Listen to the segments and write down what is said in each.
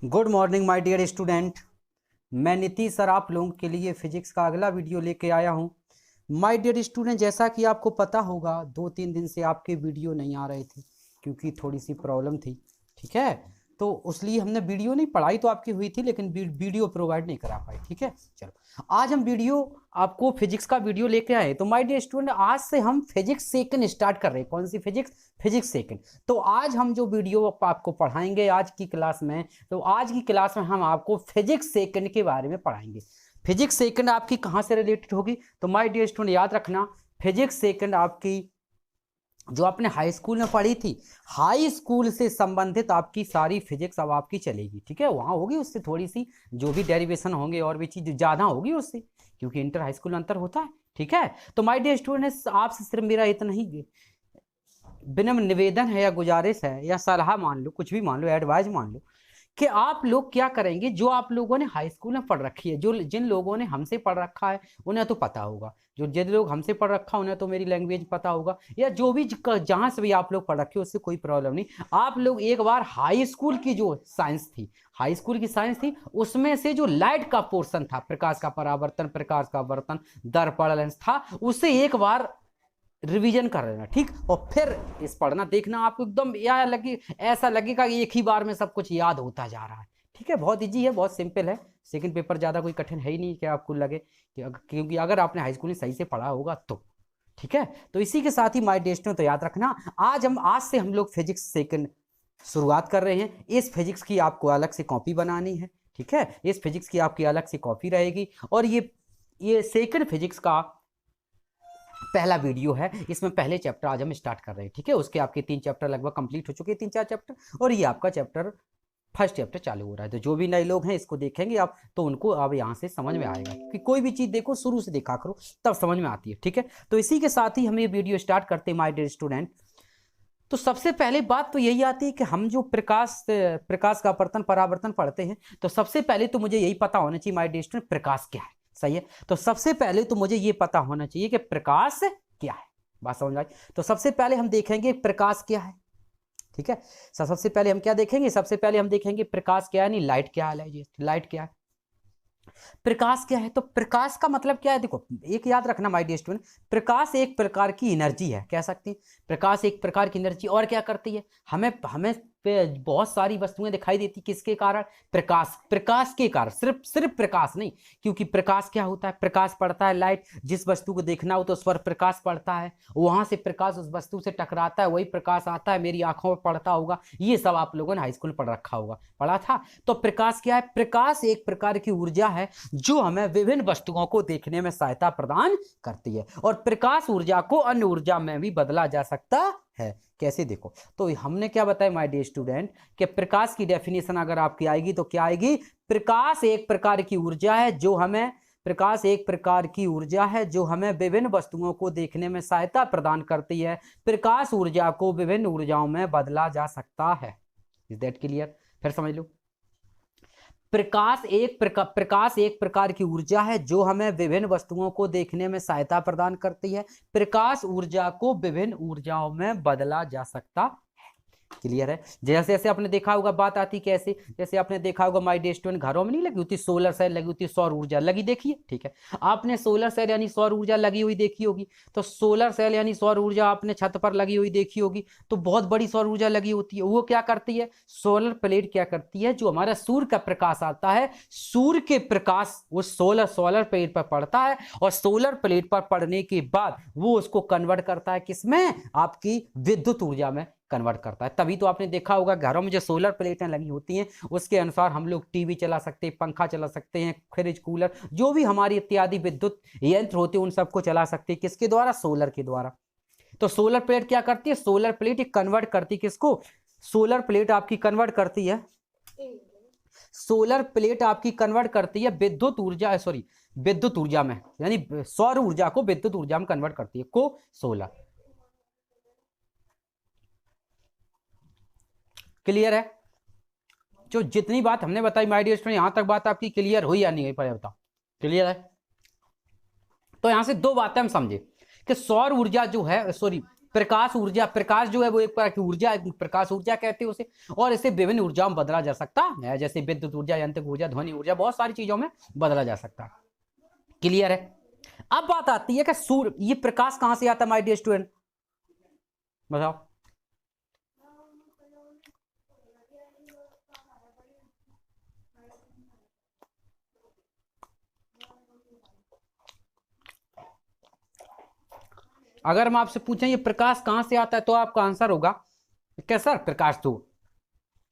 Good morning my dear student. मैं Nitish sir आप लोगों के लिए फिजिक्स का अगला वीडियो लेके आया हूं। माय डियर स्टूडेंट, जैसा कि आपको पता होगा 2-3 दिन से आपके वीडियो नहीं आ रहे थे क्योंकि थोड़ी सी प्रॉब्लम थी। ठीक है, तो उसलिए हमने वीडियो नहीं, पढ़ाई तो आपकी हुई थी लेकिन वीडियो प्रोवाइड नहीं करा पाए। ठीक है, चलो आज हम वीडियो आपको फिजिक्स का वीडियो लेके आए। तो माय डियर स्टूडेंट, आज से हम फिजिक्स सेकंड स्टार्ट कर रहे हैं। कौन सी फिजिक्स? Physics second. तो आज हम जो वीडियो आपको पढ़ाएंगे आज की क्लास में, तो आज की क्लास में हम आपको फिजिक्स सेकंड के बारे में पढ़ाएंगे। फिजिक्स सेकंड आपकी कहाँ से रिलेटेड होगी? तो माय डियर स्टूडेंट याद रखना, फिजिक्स सेकंड आपकी जो आपने हाई स्कूल में पढ़ी थी, हाई स्कूल से संबंधित आपकी सारी फिजिक्स अब आपकी चलेगी। ठीक है, वहां होगी उससे थोड़ी सी जो भी डेरिवेशन होंगे और भी चीज ज्यादा होगी उससे, क्योंकि इंटर हाई स्कूल में अंतर होता है। ठीक है, तो माय डियर स्टूडेंट आपसे सिर्फ मेरा इतना ही विनम्र निवेदन है या गुजारिश है या सलाह मान लो, कुछ भी मान लो, एडवाइस मान लो कि आप लोग क्या करेंगे। जो आप लोगों ने हाई स्कूल में पढ़ रखी है, जो जिन लोगों ने हमसे पढ़ रखा है उन्हें तो पता होगा, जो जिन लोग हमसे पढ़ रखा उन्हें तो मेरी लैंग्वेज पता होगा, या जो भी जहां से भी आप लोग पढ़ रखे हो उससे कोई प्रॉब्लम नहीं। आप लोग एक बार हाई स्कूल की जो साइंस थी, हाई स्कूल की साइंस थी, उसमें से जो लाइट का पोर्शन था, प्रकाश का परावर्तन, प्रकाश का वर्तन, दर्पण लेंस था, उसे एक बार रिवीजन कर लेना। ठीक, और फिर इस पढ़ना देखना, आपको एकदम ऐसा लगेगा कि एक ही बार में सब कुछ याद होता जा रहा है। ठीक है, बहुत इजी है, बहुत सिंपल है। सेकंड पेपर ज़्यादा कोई कठिन है ही नहीं कि आपको लगे क्योंकि अगर आपने हाई स्कूल में सही से पढ़ा होगा तो। ठीक है, तो इसी के साथ ही माय डेस्टिनी तो याद रखना, आज से हम लोग फिजिक्स सेकंड शुरुआत कर रहे हैं। इस फिजिक्स की आपको अलग से कॉपी बनानी है। ठीक है, इस फिजिक्स की आपकी अलग से कॉपी रहेगी और ये सेकंड फिजिक्स का पहला वीडियो है। इसमें पहले चैप्टर आज हम स्टार्ट कर रहे हैं। ठीक है, उसके आपके 3 चैप्टर लगभग कंप्लीट हो चुके हैं, 3-4 चैप्टर, और ये आपका फर्स्ट चैप्टर चालू हो रहा है। तो जो भी नए लोग हैं इसको देखेंगे आप तो उनको अब यहाँ से समझ में आएगा कि कोई भी चीज देखो शुरू से देखा करो, तब समझ में आती है। ठीक है, तो इसी के साथ ही हम ये वीडियो स्टार्ट करते हैं माय डियर स्टूडेंट। तो सबसे पहले बात तो यही आती है कि हम जो प्रकाश का अपवर्तन परावर्तन पढ़ते हैं, तो सबसे पहले तो मुझे यही पता होना चाहिए माय डियर स्टूडेंट, प्रकाश क्या है। सही है, तो सबसे पहले तो मुझे ये पता होना चाहिए कि प्रकाश क्या है। बात समझ आई? तो सबसे पहले हम देखेंगे प्रकाश क्या है। ठीक है, सबसे पहले हम क्या देखेंगे? सबसे पहले हम देखेंगे प्रकाश क्या है, नहीं लाइट क्या है। लाइट क्या है, प्रकाश क्या है। तो प्रकाश का मतलब क्या है? देखो, एक याद रखना माय डियर स्टूडेंट, प्रकाश एक प्रकार की एनर्जी है, कह सकते हैं प्रकाश एक प्रकार की एनर्जी। और क्या करती है? हमें हमें बहुत सारी वस्तुएं दिखाई देती, किसके कारण? प्रकाश के कारण। सिर्फ प्रकाश नहीं, क्योंकि प्रकाश क्या होता है? प्रकाश पड़ता है, लाइट, जिस वस्तु को देखना हो तो उस पर प्रकाश पड़ता है, वहां से प्रकाश उस वस्तु से टकराता है, वही प्रकाश आता है, मेरी आंखों में पड़ता होगा। ये सब आप लोगों ने हाई स्कूल में पढ़ रखा होगा, पढ़ा था। तो प्रकाश क्या है? प्रकाश एक प्रकार की ऊर्जा है जो हमें विभिन्न वस्तुओं को देखने में सहायता प्रदान करती है, और प्रकाश ऊर्जा को अन्य ऊर्जा में भी बदला जा सकता है। कैसे? देखो, तो हमने क्या बताया माय डियर स्टूडेंट कि प्रकाश की डेफिनेशन अगर आपकी आएगी तो क्या आएगी? प्रकाश एक प्रकार की ऊर्जा है जो हमें विभिन्न वस्तुओं को देखने में सहायता प्रदान करती है। प्रकाश ऊर्जा को विभिन्न ऊर्जाओं में बदला जा सकता है। Is that clear? फिर समझ लो, प्रकाश एक प्रकार की ऊर्जा है जो हमें विभिन्न वस्तुओं को देखने में सहायता प्रदान करती है। प्रकाश ऊर्जा को विभिन्न ऊर्जाओं में बदला जा सकता है। क्लियर है? जैसे जैसे आपने देखा होगा, बात आती कैसे? जैसे आपने देखा होगा माय डियर स्टूडेंट, घरों में नहीं लगी होती सोलर सेल, लगी होती सौर ऊर्जा लगी, देखिए। ठीक है, आपने सोलर सेल यानी सौर ऊर्जा लगी हुई देखी होगी। तो सोलर सेल यानी सौर ऊर्जा आपने छत पर लगी हुई देखी होगी, तो बहुत बड़ी सौर ऊर्जा लगी होती है। वो क्या करती है? सोलर प्लेट क्या करती है? जो हमारा सूर्य का प्रकाश आता है, सूर्य के प्रकाश वो सोलर प्लेट पर पड़ता है, और सोलर प्लेट पर पड़ने के बाद वो उसको कन्वर्ट करता है किसमें? आपकी विद्युत ऊर्जा में कन्वर्ट करता है। तभी तो आपने देखा होगा घरों में जो सोलर प्लेटें लगी होती हैं उसके अनुसार हम लोग टीवी चला सकते हैं, पंखा चला सकते हैं, फ्रिज, कूलर, जो भी हमारी इत्यादि विद्युत यंत्र होते हैं उन सबको चला सकते हैं। किसके द्वारा? सोलर के द्वारा। तो सोलर प्लेट क्या करती है? सोलर प्लेट कन्वर्ट करती है किसको? सोलर प्लेट आपकी कन्वर्ट करती है, सोलर प्लेट आपकी कन्वर्ट करती है विद्युत ऊर्जा में, यानी सौर ऊर्जा को विद्युत ऊर्जा में कन्वर्ट करती है, को सोलर। क्लियर है? जो जितनी बात हमने बताई माय डियर स्टूडेंट, यहां तक बात आपकी क्लियर हुई या नहीं हुई? पहले बताओ, क्लियर है? तो यहां से 2 बातें हम समझे कि सौर ऊर्जा जो है, प्रकाश ऊर्जा, प्रकाश जो है वो एक प्रकार की ऊर्जा, प्रकाश ऊर्जा कहते हैं उसे, और इसे विभिन्न ऊर्जाओं में बदला जा सकता है, जैसे विद्युत ऊर्जा, यांत्रिक ऊर्जा, ध्वनि ऊर्जा, बहुत सारी चीजों में बदला जा सकता है। क्लियर है? अब बात आती है कि सूर्य, ये प्रकाश कहां से आता है माय डियर स्टूडेंट, बताओ। अगर हम आपसे पूछें ये प्रकाश कहां से आता है तो आपका आंसर होगा क्या सर, प्रकाश तो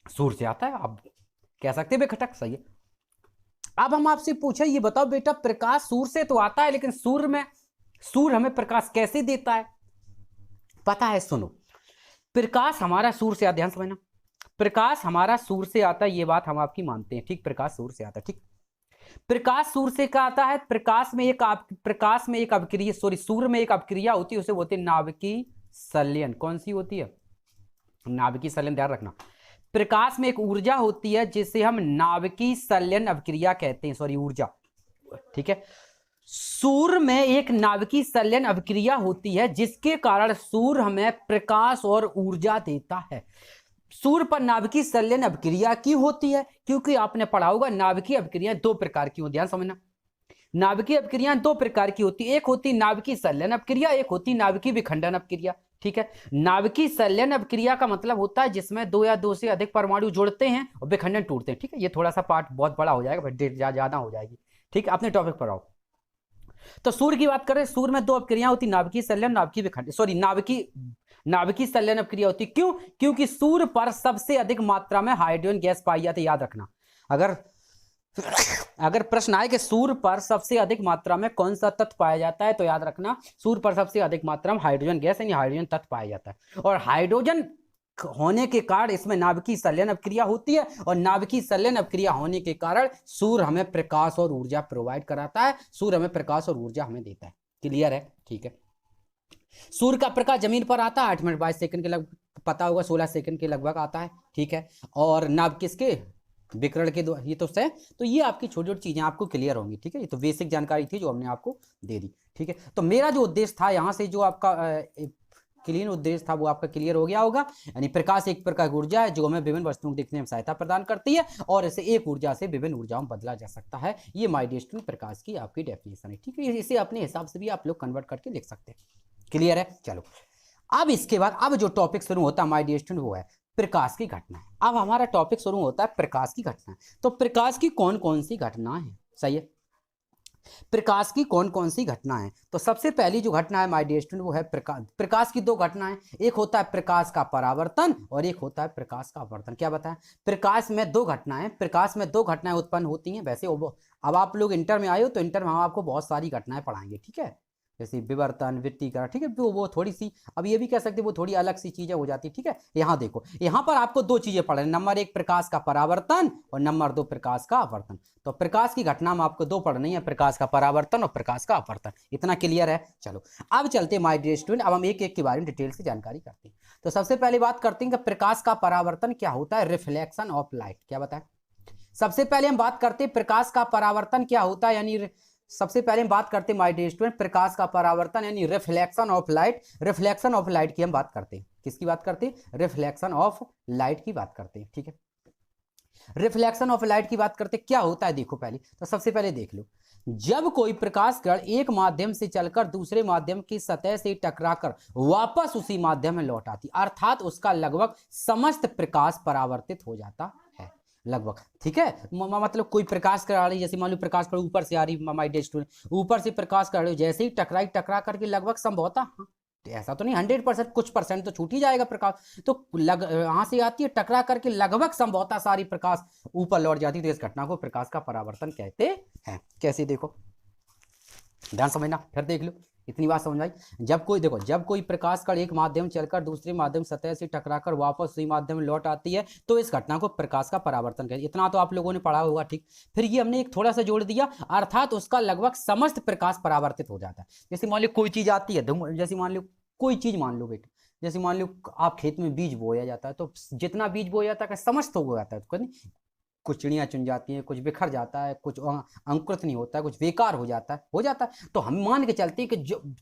सूर्य से आता है। आप कह सकते हैं बेखटक, सही है। अब हम आपसे पूछे ये बताओ बेटा, प्रकाश सूर्य से तो आता है, लेकिन सूर्य हमें प्रकाश कैसे देता है, पता है? सुनो, प्रकाश हमारा सूर्य से आता, ध्यान समझना, प्रकाश हमारा सूर्य से आता है, ये बात हम आपकी मानते हैं, ठीक, प्रकाश सूर्य से आता है, ठीक। प्रकाश सूर्य से क्या आता है, प्रकाश में एक अभिक्रिया, सूर्य में एक अभिक्रिया होती है, उसे बोलते हैं नाभिकीय संलयन। कौन सी होती है? नाभिकीय संलयन, ध्यान रखना। प्रकाश में एक ऊर्जा होती है जिसे हम नाभिकीय संलयन अभिक्रिया कहते हैं, ऊर्जा, ठीक है। सूर्य में एक नाभिकीय संलयन अभिक्रिया होती है जिसके कारण सूर्य हमें प्रकाश और ऊर्जा देता है। सूर्य पर नाभिकीय संलयन अभिक्रिया क्यों होती है? क्योंकि आपने पढ़ा होगा नाभिकीय अभिक्रिया दो प्रकार की होती है, ध्यान समझना। नाभिकीय अभिक्रिया दो प्रकार की होती है, एक होती नाभिकीय संलयन अभिक्रिया, एक होती नाभिकीय विखंडन अभिक्रिया, ठीक है। नाभिकीय संलयन अभिक्रिया का मतलब होता है जिसमें दो या दो से अधिक परमाणु जुड़ते हैं और विखंडन टूटते हैं, ठीक है। ये थोड़ा सा पार्ट बहुत बड़ा हो जाएगा, ज्यादा हो जाएगी, ठीक है। अपने टॉपिक पर आओ। तो सूर्य की बात करें, सूर्य में दो अभिक्रियाएं होती, नाभिकीय संलयन, नाभिकीय विखंडन, नाभिकीय संलयन अभिक्रिया होती। क्यों? क्योंकि सूर्य पर सबसे अधिक मात्रा में हाइड्रोजन गैस पाई जाती है, याद रखना। अगर प्रश्न आए कि सूर्य पर सबसे अधिक मात्रा में कौन सा तत्व पाया जाता है, तो याद रखना सूर्य पर सबसे अधिक मात्रा में हाइड्रोजन गैस यानी हाइड्रोजन तत्व पाया जाता है। और हाइड्रोजन होने के कारण इसमें नाभिकीय संलयन अभिक्रिया होती है, और नाभिकीय संलयन अभिक्रिया होने के कारण सूर्य हमें प्रकाश और ऊर्जा प्रोवाइड कराता है, सूर्य हमें प्रकाश और ऊर्जा हमें देता है। क्लियर है? ठीक है। सूर्य का प्रकाश जमीन पर आता है 8 मिनट 22 सेकंड के लगभग, पता होगा 16 सेकंड के लगभग आता है, ठीक है। और नाभ किसके विकिरण के द्वारा, ये तो ये आपकी छोटी छोटी चीजें आपको क्लियर होंगी, ठीक है। ये तो बेसिक जानकारी थी जो हमने आपको दे दी, ठीक है। तो मेरा जो उद्देश्य था यहाँ से, जो आपका क्लीन उद्देश्य था वो आपका क्लियर हो गया होगा। यानी प्रकाश एक प्रकार की ऊर्जा है जो हमें विभिन्न वस्तुओं को देखने में सहायता प्रदान करती है, और इसे एक ऊर्जा से विभिन्न ऊर्जाओं में बदला जा सकता है। ये माय डियर स्टूडेंट प्रकाश की आपकी डेफिनेशन है, ठीक है। इसे अपने हिसाब से भी आप लोग कन्वर्ट करके लिख सकते हैं। क्लियर है? चलो, अब इसके बाद अब जो टॉपिक शुरू होता है माय डियर स्टूडेंट वो है प्रकाश की घटना। अब हमारा टॉपिक शुरू होता है प्रकाश की घटना। तो प्रकाश की कौन कौन सी घटना है? सही है, प्रकाश की कौन कौन सी घटना है? तो सबसे पहली जो घटना है माय डियर स्टूडेंट वो है प्रकाश की दो घटनाएं, एक होता है प्रकाश का परावर्तन और एक होता है प्रकाश का अपवर्तन। क्या बताएं? प्रकाश में दो घटनाएं उत्पन्न होती हैं। वैसे अब आप लोग इंटर में आए हो तो इंटर में हम आपको बहुत सारी घटनाएं पढ़ाएंगे, ठीक है, जैसे विवर्तन, वित्तीकरण, ठीक है। वो थोड़ी सी, अब ये भी कह सकते हैं वो थोड़ी अलग सी चीजें हो जाती है, ठीक है। यहाँ देखो, यहाँ पर आपको दो चीजें पढ़ रहे हैं, नंबर 1 प्रकाश का परावर्तन और नंबर 2 प्रकाश का अपवर्तन। तो प्रकाश की घटना में आपको दो पढ़नी है, प्रकाश का परावर्तन और प्रकाश का अपवर्तन। इतना क्लियर है? चलो अब चलते हैं माय डियर स्टूडेंट, अब हम एक एक के बारे में डिटेल से जानकारी करते हैं। तो सबसे पहले बात करते हैं कि प्रकाश का परावर्तन क्या होता है, रिफ्लेक्शन ऑफ लाइट। क्या बताएं? सबसे पहले हम बात करते हैं प्रकाश का परावर्तन क्या होता है, यानी सबसे पहले हम बात करते हैं माय डियर स्टूडेंट प्रकाश का परावर्तन यानी reflection of light. Reflection of light की हम बात करते हैं, किसकी बात करते हैं? रिफ्लेक्शन ऑफ लाइट की बात करते हैं, ठीक है। रिफ्लेक्शन ऑफ लाइट की बात करते हैं, क्या होता है देखो पहले, तो सबसे पहले देख लो, जब कोई प्रकाश किरण एक माध्यम से चलकर दूसरे माध्यम की सतह से टकराकर वापस उसी माध्यम में लौट आती, अर्थात उसका लगभग समस्त प्रकाश परावर्तित हो जाता है, लगभग, ठीक है। मतलब कोई प्रकाश कर रही, जैसे मान लो प्रकाश कर ऊपर से आ रही माय डियर स्टूडेंट, ऊपर से प्रकाश कर रही, जैसे ही टकरा करके लगभग संभवतः, तो ऐसा तो नहीं 100%, कुछ परसेंट तो छूट ही जाएगा प्रकाश, तो यहाँ से आती है टकरा करके लगभग संभवतः सारी प्रकाश ऊपर लौट जाती है, तो इस घटना को प्रकाश का परावर्तन कहते हैं। कैसे? देखो ध्यान समझना, फिर देख लो, इतनी बात समझ आई। जब कोई प्रकाश कण एक माध्यम चलकर दूसरे माध्यम सतह से टकराकर वापस उसी माध्यम में लौट आती है, तो इस घटना को प्रकाश का परावर्तन कहते हैं। इतना तो आप लोगों ने पढ़ा होगा, ठीक। फिर ये हमने एक थोड़ा सा जोड़ दिया, अर्थात उसका लगभग समस्त प्रकाश परावर्तित हो जाता है। जैसे मान लो कोई चीज आती है, जैसे मान लो कोई चीज, मान लो बेटा, जैसे मान लो आप खेत में बीज बोया जाता है, तो जितना बीज बोया जाता है समस्त हो जाता है, कुछ चिड़ियाँ चुन जाती हैं, कुछ बिखर जाता है, कुछ अंकुरित नहीं होता है, कुछ बेकार हो जाता है। तो हम मान के चलते हैं कि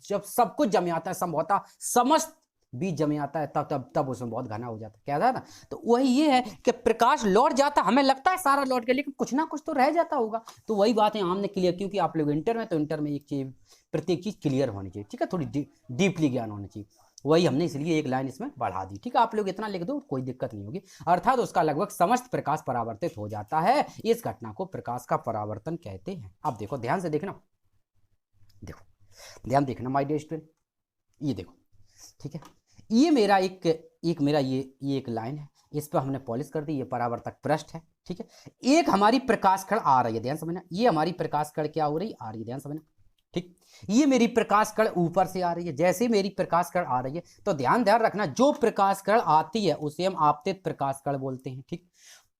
जब सब कुछ जम जाता है, संभवतः समस्त बीज जमे आता है तब तब तब उसमें बहुत घना हो जाता है, क्या था ना। तो वही ये है कि प्रकाश लौट जाता, हमें लगता है सारा लौट गया, लेकिन कुछ ना कुछ तो रह जाता होगा। तो वही बात है हमने क्लियर, क्योंकि आप लोग इंटर में, तो इंटर में एक चीज, प्रत्येक चीज क्लियर होनी चाहिए, ठीक है, थोड़ी डीपली ज्ञान होना चाहिए। वही हमने इसलिए एक लाइन इसमें बढ़ा दी, ठीक है। आप लोग इतना लिख दो, कोई दिक्कत नहीं होगी। अर्थात उसका लगभग समस्त प्रकाश परावर्तित हो जाता है, इस घटना को प्रकाश का परावर्तन कहते हैं। अब देखो ध्यान से देखना, देखो ध्यान देखना माय डियर स्टूडेंट, ये देखो, ठीक है, ये मेरा एक मेरा ये एक लाइन है, इस पर हमने पॉलिश कर दी, ये परावर्तक पृष्ठ है, ठीक है। एक हमारी प्रकाश कण आ रही है, ध्यान समझना, ये हमारी प्रकाश कण क्या हो रही, आ रही है, ध्यान समझना, ठीक। ये मेरी प्रकाश कण ऊपर से आ रही है, जैसे मेरी प्रकाश कण आ रही है तो ध्यान रखना, जो प्रकाश कण आती है उसे हम आपतित प्रकाश कण बोलते हैं, ठीक।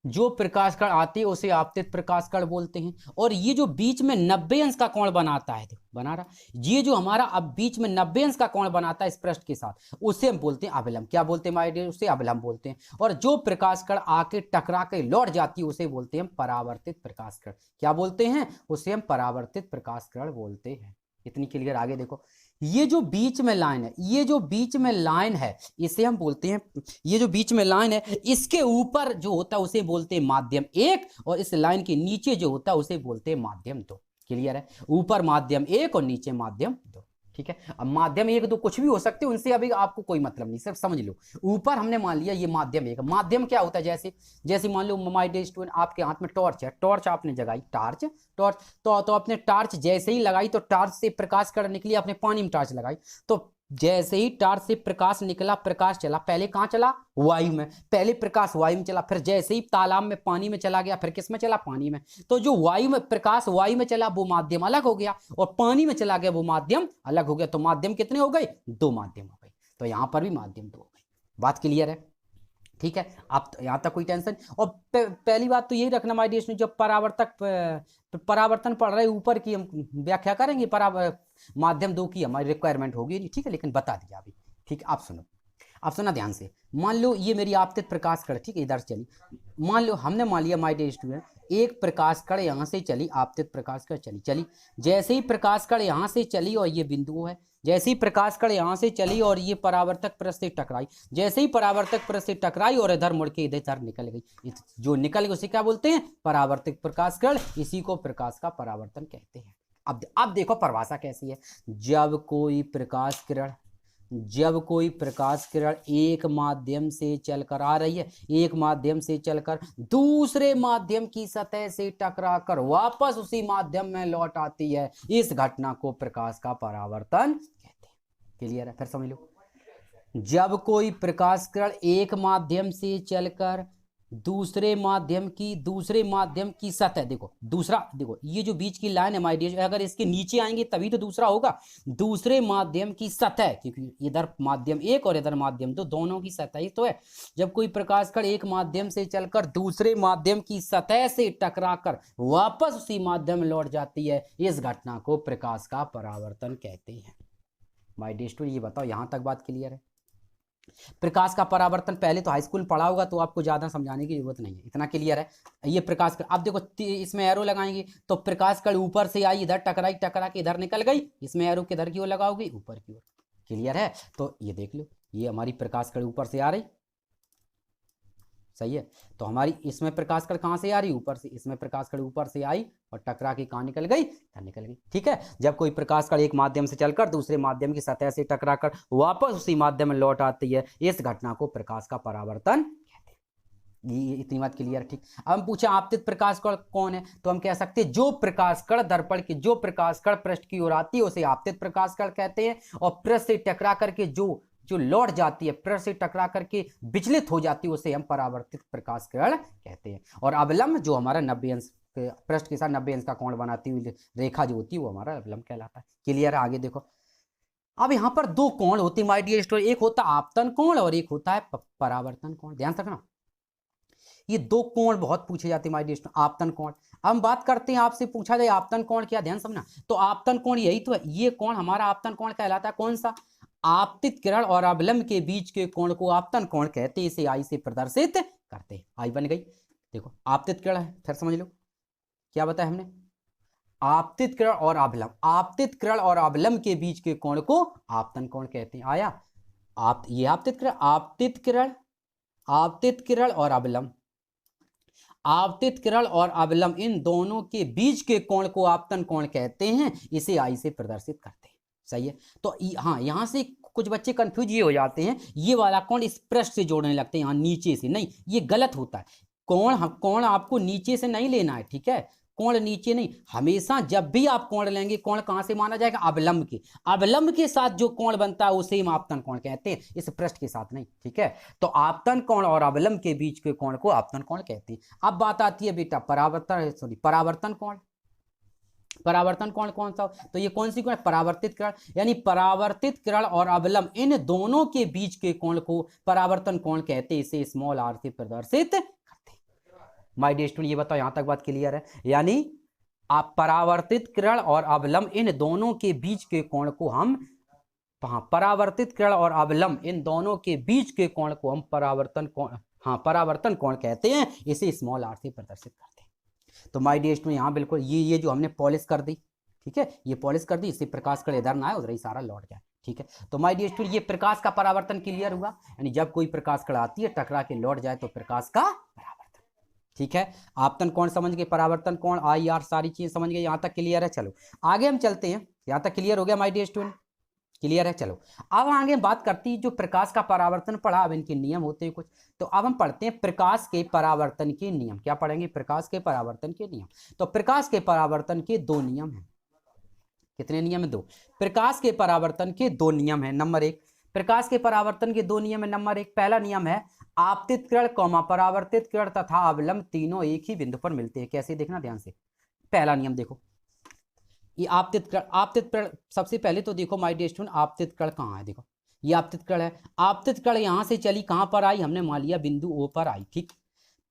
जो प्रकाश कण आती है उसे आपतित प्रकाश कण बोलते हैं। और ये जो बीच में 90 अंश का कोण बनाता है, बना रहा, ये जो हमारा अब बीच में 90 अंश का कोण बनाता है इस पृष्ठ के साथ, उसे हम बोलते हैं अभिलंब। क्या बोलते हैं माय डियर, उसे अभिलंब बोलते हैं। और जो प्रकाश कण आके टकरा के लौट जाती है उसे बोलते हैं हम परावर्तित प्रकाश कण। क्या बोलते हैं, उसे हम परावर्तित प्रकाश कण बोलते हैं। इतनी क्लियर। आगे देखो, ये जो बीच में लाइन है, ये जो बीच में लाइन है, इसे हम बोलते हैं, ये जो बीच में लाइन है, इसके ऊपर जो होता है उसे बोलते हैं माध्यम 1, और इस लाइन के नीचे जो होता है उसे बोलते हैं माध्यम 2। क्लियर है, ऊपर माध्यम 1 और नीचे माध्यम 2, ठीक है। अब माध्यम 1 2 कुछ भी हो सकते हैं, उनसे अभी आपको कोई मतलब नहीं, सिर्फ समझ लो। ऊपर हमने मान लिया ये माध्यम 1, माध्यम क्या होता है, जैसे जैसे मान लो माय डियर स्टूडेंट, आपके हाथ में टॉर्च है, टॉर्च आपने जगाई, टॉर्च तो आपने टॉर्च जैसे ही लगाई तो टॉर्च से प्रकाश कण निकली, आपने पानी में टॉर्च लगाई, तो जैसे ही टॉर्च से प्रकाश निकला, प्रकाश चला, पहले कहां चला, वायु में, पहले प्रकाश वायु में चला, फिर जैसे ही तालाब में पानी में चला गया, फिर किस में चला, पानी में। तो जो वायु में प्रकाश वायु में चला वो माध्यम अलग हो गया, और पानी में चला गया वो माध्यम अलग हो गया। तो माध्यम कितने हो गए, 2 माध्यम हो गए। तो यहां पर भी माध्यम 2 हो गए। बात क्लियर है, ठीक है। आप यहां तक कोई टेंशन। और पहली बात तो यही रखना माय डियर स्टूडेंट, जब परावर्तन पढ़ रहे ऊपर की हम व्याख्या करेंगे, माध्यम 2 की हमारी रिक्वायरमेंट होगी, ठीक है, लेकिन बता दिया अभी, ठीक है। आप सुनो, आप सुना ध्यान से। मान लो ये मेरी आपतित प्रकाश कण, ठीक है, इधर चली, मान लो हमने मान लिया माय डियर स्टूडेंट, एक प्रकाश कण यहां से चली, आपतित प्रकाश कण चली, जैसे ही प्रकाश कण यहां से चली, और ये बिंदु है, जैसे ही प्रकाश कण यहां से चली और ये परावर्तक पृष्ठ से टकराई, जैसे ही परावर्तक पृष्ठ से टकराई और इधर मुड़ के इधर निकल गई, जो निकल गई उसे क्या बोलते हैं, परावर्तक प्रकाश कण। इसी को प्रकाश का परावर्तन कहते हैं। अब देखो परिभाषा कैसी है, जब कोई प्रकाश किरण एक माध्यम से चलकर आ रही है, एक माध्यम से चलकर दूसरे माध्यम की सतह से टकराकर वापस उसी माध्यम में लौट आती है, इस घटना को प्रकाश का परावर्तन कहते हैं। क्लियर है, फिर समझ लो। जब कोई प्रकाश किरण एक माध्यम से चलकर दूसरे माध्यम की सतह, देखो दूसरा, देखो ये जो बीच की लाइन है माय डियर, अगर इसके नीचे आएंगे तभी तो दूसरा होगा, दूसरे माध्यम की सतह, क्योंकि इधर माध्यम 1 और इधर माध्यम 2, दोनों की सतह ही तो है। जब कोई प्रकाश कण एक माध्यम से चलकर दूसरे माध्यम की सतह से टकराकर वापस उसी माध्यम में लौट जाती है, इस घटना को प्रकाश का परावर्तन कहते हैं। माय डियर स्टूडेंट, ये बताओ यहां तक बात क्लियर है। प्रकाश का परावर्तन पहले तो हाई स्कूल पढ़ा होगा, तो आपको ज्यादा समझाने की जरूरत नहीं है, इतना क्लियर है। ये प्रकाश कण, अब देखो इसमें एरो लगाएंगे तो प्रकाश कण ऊपर से आई, इधर टकराई, टकरा के इधर निकल गई, इसमें एरो किधर की ओर लगाओगे, ऊपर की ओर। क्लियर है, तो ये देख लो, ये हमारी प्रकाश कण ऊपर से आ रही, सही है। तो हमारी इसमें प्रकाश कण कहां से आ रही, ऊपर से, इसमें प्रकाश कण ऊपर से आई और टकरा के कहां निकल गई, निकल गई, ठीक है। जब कोई प्रकाश कण एक माध्यम से चलकर दूसरे माध्यम की सतह से टकराकर वापस उसी माध्यम में लौट आती है, इस घटना को प्रकाश का परावर्तन कहते हैं। ये इतनी बात क्लियर, ठीक। अब हम पूछे आपतित प्रकाश कण कौन है, तो हम कह सकते हैं जो प्रकाश कण दर्पण के, जो प्रकाश कण पृष्ठ की ओर आती है उसे आपतित प्रकाश कण कहते हैं, और पृष्ठ से टकरा करके जो लौट जाती है, पृष्ठ से टकरा करके विचलित हो जाती है, उसे हम परावर्तित प्रकाश किरण कहते हैं। और अवलंब जो हमारा 90 अंश पृष्ठ के साथ 90 अंश का कोण बनाती हुई रेखा जो होती है वो हमारा अवलंब कहलाता है। क्लियर है, आगे देखो। अब यहाँ पर 2 कोण होते हैं माय डियर स्टूडेंट, एक होता है आपतन कोण और एक होता है परावर्तन कोण। ध्यान रखना, ये 2 कोण बहुत पूछे जाते हैं माय डियर स्टूडेंट। आपतन कोण, अब हम बात करते हैं, आपसे पूछा जाए आपतन कोण क्या, ध्यान समझना। तो आपतन कोण यही तो है, ये कोण हमारा आपतन कोण कहलाता है। कौन सा, आपतित किरण और अवलंब के बीच के कोण को आपतन कोण कहते हैं, इसे आई से प्रदर्शित करते हैं। आई बन गई, देखो आपतित किरण है, फिर समझ लो क्या बताया हमने, आपतित किरण और अवलंब, आपतित किरण और अवलंब के बीच के कोण को आपतन कोण कहते हैं। आया, ये आपतित किरण, आपतित किरण, आपतित किरण और अवलंब, आपतित किरण और अवलंब इन दोनों के बीच के कोण को आपतन कोण कहते हैं, इसे आई से प्रदर्शित करते हैं। सही है। तो हाँ, यहां से कुछ बच्चे कंफ्यूज ये हो जाते हैं, ये वाला कोण इस पृष्ठ से जोड़ने लगते हैं, यहाँ नीचे से, नहीं, ये गलत होता है। कोण आपको नीचे से नहीं लेना है, ठीक है, कोण नीचे नहीं, हमेशा जब भी आप कोण लेंगे, कोण कहां से माना जाएगा, अवलंब के, अवलंब के साथ जो कोण बनता है उसे हम आपतन कोण कहते हैं, इस पृष्ठ के साथ नहीं, ठीक है। तो आपतन कोण और अवलंब के बीच के कोण को आपतन कोण कहते हैं। अब बात आती है बेटा परावर्तन कोण। परावर्तन कोण कौन सा, तो ये कौन सी कोण, परावर्तित किरण, यानी परावर्तित किरण और अवलंब इन दोनों के बीच के कोण को परावर्तन कोण कहते हैं, इसे स्मॉल आर से प्रदर्शित करते हैं। माय डियर स्टूडेंट, ये बताओ यहां तक बात क्लियर है? यानी आप परावर्तित किरण और अवलंब इन दोनों के बीच के कोण को हम, परावर्तित किरण और अवलंब इन दोनों के बीच के कोण को हम परावर्तन कोण कहते हैं, इसे स्मॉल आर से प्रदर्शित करते हैं। तो माय डियर स्टूडेंट, यहाँ बिल्कुल ये जो हमने पॉलिश कर दी, ठीक है, ये पॉलिश कर दी, इससे प्रकाश कण इधर ना आए, उधर ही सारा लौट जाए, ठीक है। तो माय डियर स्टूडेंट, ये प्रकाश का परावर्तन क्लियर हुआ, यानी जब कोई प्रकाश कण आती है टकरा के लौट जाए तो प्रकाश का परावर्तन, ठीक है। आपतन कोण समझ गए, परावर्तन कोण, आई आर, सारी चीजें समझ गए, यहाँ तक क्लियर है। चलो आगे हम चलते हैं, यहाँ तक क्लियर हो गया माय डियर स्टूडेंट, क्लियर है। चलो अब आगे बात करती है, जो प्रकाश का परावर्तन पढ़ा, अब इनके नियम होते हैं कुछ, तो अब हम पढ़ते हैं प्रकाश के परावर्तन के नियम। क्या पढ़ेंगे? प्रकाश के परावर्तन के नियम। तो प्रकाश के परावर्तन के दो नियम हैं। कितने नियम है? दो। प्रकाश के परावर्तन के दो नियम है। नंबर एक, प्रकाश के परावर्तन के दो नियम है। नंबर एक, पहला नियम है आपतित किरण, परावर्तित किरण तथा अवलंब तीनों एक ही बिंदु पर मिलते हैं। कैसे? देखना ध्यान से। पहला नियम देखो, ये आपतित किरण, सबसे पहले तो देखो माय डियर स्टूडेंट, आपतित किरण कहाँ है? देखो ये आपतित किरण है। आपतित किरण यहां से चली, कहां पर आई? हमने मान लिया बिंदु ओ पर आई, ठीक।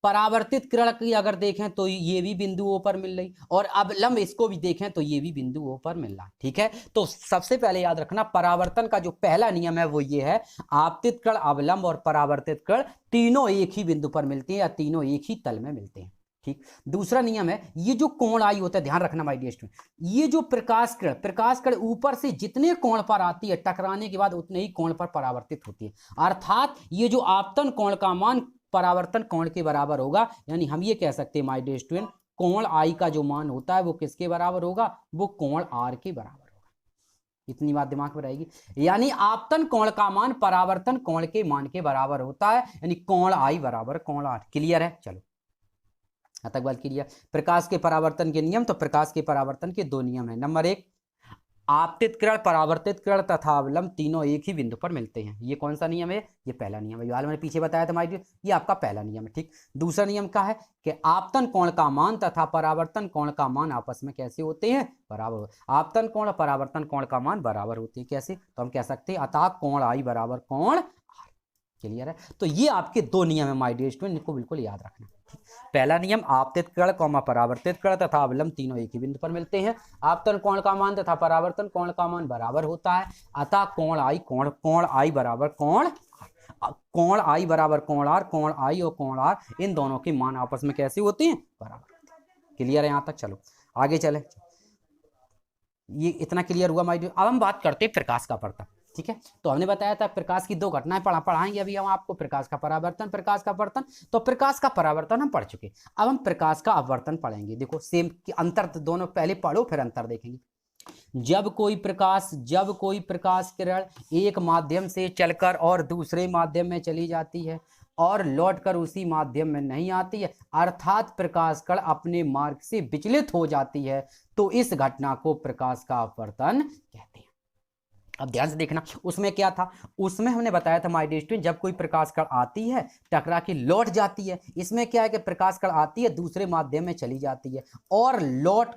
परावर्तित किरण की अगर देखें तो ये भी बिंदु ओ पर मिल रही, और अवलंब इसको भी देखें तो ये भी बिंदु ओ पर मिल रहा, ठीक है। तो सबसे पहले याद रखना, परावर्तन का जो पहला नियम है वो ये है, आपतित किरण, अवलंब और परावर्तित किरण तीनों एक ही बिंदु पर मिलते हैं, या तीनों एक ही तल में मिलते हैं, ठीक। दूसरा नियम है, ये जो कोण आई होता है, ध्यान रखना माय डियर स्टूडेंट, ये जो प्रकाश किरण ऊपर से जितने कोण पर आती है, टकराने के बाद उतने ही कोण पर परावर्तित होती है। अर्थात ये जो आपतन कोण का मान परावर्तन कोण के बराबर होगा, यानी हम ये कह सकते हैं माय डियर स्टूडेंट, कोण आई का जो मान होता है वो किसके बराबर होगा? वो कोण आर के बराबर होगा। इतनी बात दिमाग में रहेगी, यानी आपतन कोण का मान परावर्तन कोण के मान के बराबर होता है, यानी कोण आई बराबर कोण आर। क्लियर है? चलो तक बात क्लियर। प्रकाश के परावर्तन के नियम, तो प्रकाश के परावर्तन के दो नियम है। नंबर एक, आपतित किरण, परावर्तित किरण तथा अवलंब तीनों एक ही बिंदु पर मिलते हैं। ये कौन सा नियम है? ये पहला नियम है, जो मैंने पीछे बताया था माय डियर, ये आपका पहला नियम है, ठीक। दूसरा नियम क्या है कि आपतन कोण का मान तथा परावर्तन कोण का मान आपस में कैसे होते हैं? बराबर। आपतन कोण और परावर्तन कोण का मान बराबर होते हैं। कैसे? तो हम कह सकते हैं अतः कोण आई बराबर कोण आर। क्लियर है? तो ये आपके दो नियम है माय डियर स्टूडेंट, इनको बिल्कुल याद रखना। पहला नियम, आपतित किरण, परावर्तित किरण तथा अवलंब तीनों एक ही बिंदु पर मिलते हैं, आपतन कोण का मान तथा परावर्तन कोण का मान बराबर होता है, अतः कोण आई बराबर कोण आई बराबर कोण आर, कोण आई और कोण आर इन दोनों के मान आपस में कैसे होते हैं? बराबर होते हैं। क्लियर है? यहां तक चलो आगे चले। ये इतना क्लियर हुआ माय डियर। अब हम बात करते हैं प्रकाश का पड़ता, ठीक है। तो हमने बताया था प्रकाश की दो घटनाएं पढ़ाएंगे अभी हम आपको, प्रकाश का परावर्तन, प्रकाश का अपवर्तन। तो प्रकाश का परावर्तन हम पढ़ चुके, अब हम प्रकाश का अपवर्तन पढ़ेंगे। देखो सेम की अंतर, दोनों पहले पढ़ो फिर अंतर देखेंगे। जब कोई प्रकाश किरण एक माध्यम से चलकर और दूसरे माध्यम में चली जाती है और लौटकर उसी माध्यम में नहीं आती है, अर्थात प्रकाश कण अपने मार्ग से विचलित हो जाती है, तो इस घटना को प्रकाश का अपवर्तन कहते हैं। अब ध्यान से देखना, उसमें क्या था? उसमें हमने बताया था माय डियर स्टूडेंट, जब कोई प्रकाश कण आती है टकरा के लौट जाती है। इसमें क्या है कि प्रकाश कण आती है, दूसरे माध्यम में चली जाती है और लौट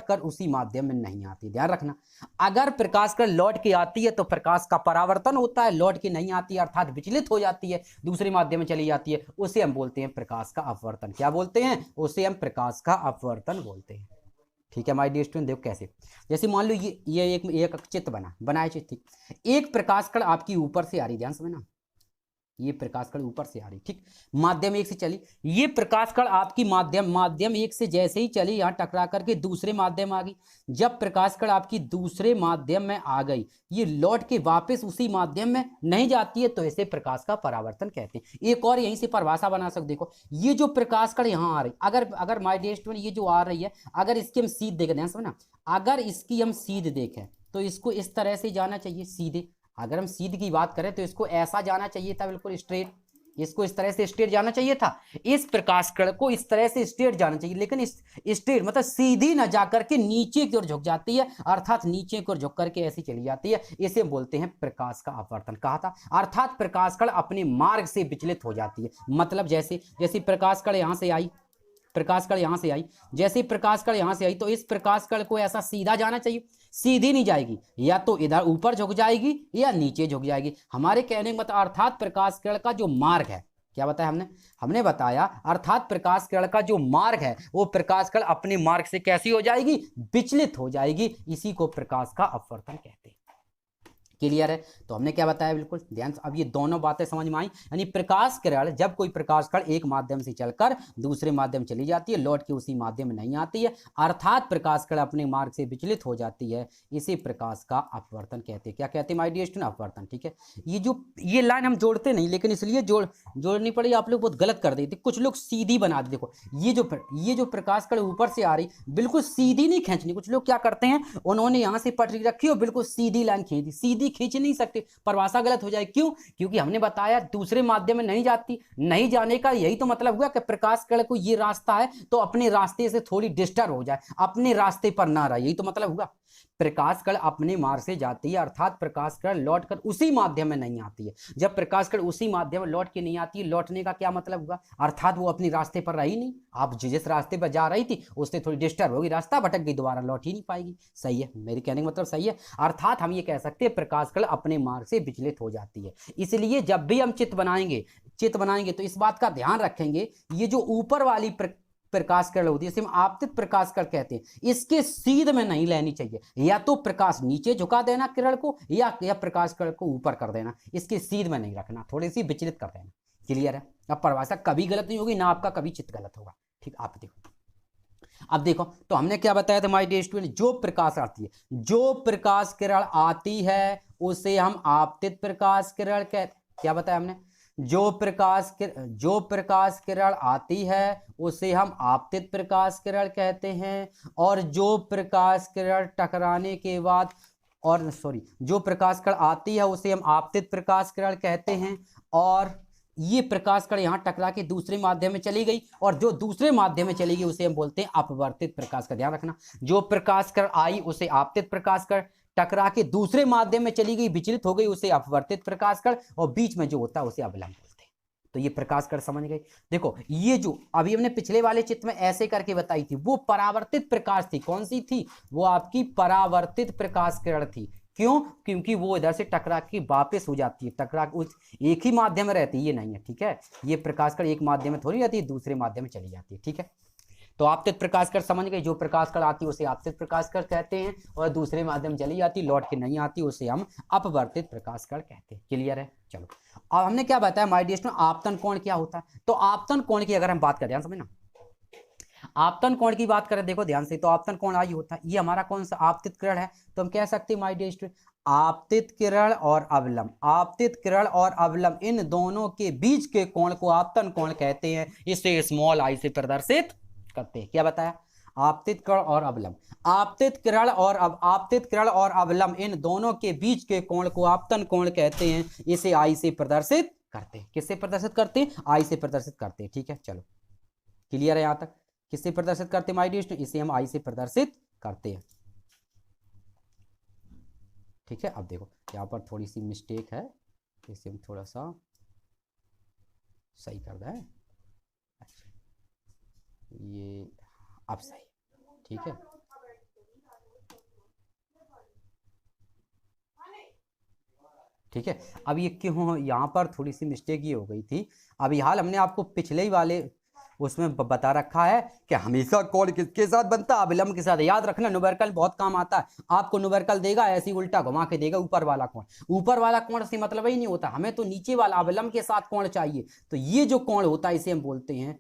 कर उसी माध्यम में नहीं आती। ध्यान रखना, अगर प्रकाश कण लौट के आती है तो प्रकाश का परावर्तन होता है, लौट के नहीं आती है अर्थात विचलित हो जाती है, दूसरे माध्यम में चली जाती है, उसे हम बोलते हैं प्रकाश का अपवर्तन। क्या बोलते हैं? उसे हम प्रकाश का अपवर्तन बोलते हैं। ठीक है माय डियर स्टूडेंट, देखो कैसे, जैसे मान लो ये एक चित्र बनाया चित्र, एक प्रकाश कण आपकी ऊपर से आ रही, ध्यान समझना, ये प्रकाश कण ऊपर से आ रही, ठीक, माध्यम एक से चली, ये प्रकाश कण आपकी माध्यम एक से जैसे ही चली यहाँ टकरा करके दूसरे माध्यम आ गई। जब प्रकाश कण आपकी दूसरे माध्यम में आ गई, ये लौट के वापस उसी माध्यम में नहीं जाती है, तो इसे प्रकाश का परावर्तन कहते हैं। एक और यहीं से परिभाषा बना सकते, देखो ये जो प्रकाश कण यहाँ आ रही, अगर माय डियर स्टूडेंट ये जो आ रही है, अगर इसकी हम सीध देखें, ध्यान से समझना, अगर इसकी हम सीध देखें तो इसको इस तरह से जाना चाहिए सीधे। अगर हम सीध की बात करें तो इसको ऐसा जाना चाहिए था, बिल्कुल स्ट्रेट, इसको इस तरह से स्ट्रेट जाना चाहिए था, इस प्रकाश कण को इस तरह से स्ट्रेट जाना चाहिए, लेकिन इस स्ट्रेट मतलब सीधी न जाकर के नीचे की ओर झुक जाती है, अर्थात नीचे की ओर झुक करके ऐसी चली जाती है। इसे बोलते हैं प्रकाश का अपवर्तन। कहा था, अर्थात प्रकाश कण अपने मार्ग से विचलित हो जाती है। मतलब जैसे प्रकाश कण यहां से आई, प्रकाश कण यहां से आई, जैसे प्रकाश कण यहां से आई तो इस प्रकाश कण को ऐसा सीधा जाना चाहिए, सीधी नहीं जाएगी, या तो इधर ऊपर झुक जाएगी या नीचे झुक जाएगी। हमारे कहने का मतलब अर्थात प्रकाश कण का जो मार्ग है, क्या बताया हमने बताया अर्थात प्रकाश कण का जो मार्ग है वो प्रकाश कण अपने मार्ग से कैसी हो जाएगी, विचलित हो जाएगी। इसी को प्रकाश का अपवर्तन कहते हैं। क्लियर है? तो हमने क्या बताया, बिल्कुल ध्यान से। अब ये दोनों बातें समझ में आई, यानी प्रकाश किरण, जब कोई प्रकाश कण एक माध्यम से चलकर दूसरे माध्यम चली जाती है, लौट के उसी माध्यम में नहीं आती है, अर्थात प्रकाश कण अपने मार्ग से विचलित हो जाती है, इसे प्रकाश का अपवर्तन कहते हैं। क्या कहते हैं माय डियर स्टूडेंट? अपवर्तन। ठीक है, ये लाइन हम जोड़ते नहीं, लेकिन इसलिए जोड़नी पड़ी, आप लोग बहुत गलत कर देते, कुछ लोग सीधी बना देते। देखो ये जो प्रकाश कण ऊपर से आ रही, बिल्कुल सीधी नहीं खींचनी। कुछ लोग क्या करते हैं, उन्होंने यहां से पटरी रखी और बिल्कुल सीधी लाइन खींच दी, सीधी खींच नहीं सकते, परिभाषा गलत हो जाए। क्यों? क्योंकि हमने बताया दूसरे माध्यम में नहीं जाती, नहीं जाने का यही तो मतलब हुआ कि प्रकाश कण को ये रास्ता है तो अपने रास्ते से थोड़ी डिस्टर्ब हो जाए, अपने रास्ते पर ना रहे, यही तो मतलब हुआ। प्रकाश कण अपने मार्ग से जाती है, अर्थात प्रकाश कण लौट कर उसी माध्यम में नहीं आती है। जब प्रकाश कण उसी माध्यम में लौट के नहीं आती है, लौटने का क्या मतलब हुआ, अर्थात वो अपने रास्ते पर रही नहीं। आप जिस रास्ते पर जा रही थी उससे थोड़ी डिस्टर्ब होगी, रास्ता भटक गई, दोबारा लौट ही नहीं पाएगी। सही है, मेरे कहने का मतलब सही है। अर्थात हम ये कह सकते हैं प्रकाश कण अपने मार्ग से विचलित हो जाती है। इसलिए जब भी हम चित्र बनाएंगे तो इस बात का ध्यान रखेंगे, ये जो ऊपर वाली प्रकाश किरण होती है, इसे हम आपतित प्रकाश किरण कहते हैं, इसके सीध में नहीं लेनी चाहिए। या तो प्रकाश नीचे झुका देना किरण को, या प्रकाश किरण को ऊपर कर देना, इसके सीध में नहीं रखना, थोड़ी सी विचलित कर देना। क्लियर है? अब परिभाषा कभी गलत नहीं होगी, ना आपका कभी चित्त गलत होगा। ठीक, आप देखो, अब देखो तो हमने क्या बताया था माय डियर स्टूडेंट, जो प्रकाश आती है, जो प्रकाश किरण आती है उसे हम आपतित प्रकाश किरण कहते। क्या बताया हमने? जो प्रकाश किरण आती है उसे हम आपतित प्रकाश किरण कहते हैं, और जो प्रकाश किरण टकराने के बाद जो प्रकाश किरण आती है उसे हम आपतित प्रकाश किरण कहते हैं, और ये प्रकाश कण यहाँ टकरा के दूसरे माध्यम में चली गई, और जो दूसरे माध्यम में चली गई उसे हम बोलते हैं अपवर्तित प्रकाश का। ध्यान रखना, जो प्रकाश कण आई उसे आपतित प्रकाश कण, टकरा के दूसरे माध्यम में चली गई, विचलित हो गई, उसे अपवर्तित प्रकाश कण, और बीच में जो होता है उसे अवलंब बोलते हैं। तो ये प्रकाश कण समझ गए। देखो ये जो अभी हमने पिछले वाले चित्र में ऐसे करके बताई थी, वो परावर्तित प्रकाश थी। कौन सी थी? वो आपकी परावर्तित प्रकाश किरण थी। क्यों? क्योंकि वो इधर से टकरा के वापस हो जाती है, टकरा एक ही माध्यम में रहती है, ये नहीं है। ठीक है, ये प्रकाश कण एक माध्यम में थोड़ी रहती है, दूसरे माध्यम में चली जाती है। ठीक है, तो आपतित प्रकाश कण समझ गए, जो प्रकाश कण आती है उसे आपतित प्रकाश कण कहते हैं, और दूसरे माध्यम चली जाती, लौट के नहीं आती, उसे हम अपवर्तित प्रकाश कण कहते हैं। क्लियर है? चलो, अब हमने क्या बताया माय डियर स्टूडेंट, आपतन कोण क्या होता है। तो आपतन कोण की अगर हम बात करें, समझना, आपतन कोण की बात करें, देखो ध्यान से, तो आपतन कोण आई होता है, ये हमारा कौन सा आपतित किरण है, तो हम कह सकते हैं माय डियर स्टूडेंट, आपतित किरण और अवलंब, आपतित किरण और अवलंब, इन दोनों के बीच के कोण को आपतन कोण कहते हैं। इसे स्मॉल आई से प्रदर्शित करते हैं। क्या बताया? आपतित किरण और अवलंब, आपतित किरण और अवलंब, इन दोनों के बीच के कोण को आपतन कोण कहते हैं। इसे आई से प्रदर्शित करते हैं। किससे प्रदर्शित करते हैं? आई से प्रदर्शित करते हैं। ठीक है, चलो क्लियर है? यहां तक किससे प्रदर्शित करते हैं माय डियर स्टूडेंट? इसे हम आई से प्रदर्शित करते हैं। ठीक है, अब देखो यहाँ पर थोड़ी सी मिस्टेक है, इसे हम थोड़ा सा सही कर दें। अच्छा, ये अब सही। ठीक है, ठीक है, अब ये क्यों यहाँ पर थोड़ी सी मिस्टेक ये हो गई थी। अभी हाल हमने आपको पिछले ही वाले उसमें बता रखा है कि हमेशा कोण किसके साथ बनता है, अविलंब के साथ। याद रखना, न्यूमेरिकल बहुत काम आता है। आपको न्यूमेरिकल देगा ऐसे उल्टा घुमा के देगा, ऊपर वाला कोण, ऊपर वाला कोण से मतलब ही नहीं होता, हमें तो नीचे वाला अविलंब के साथ कोण चाहिए। तो ये जो कोण होता है इसे हम बोलते हैं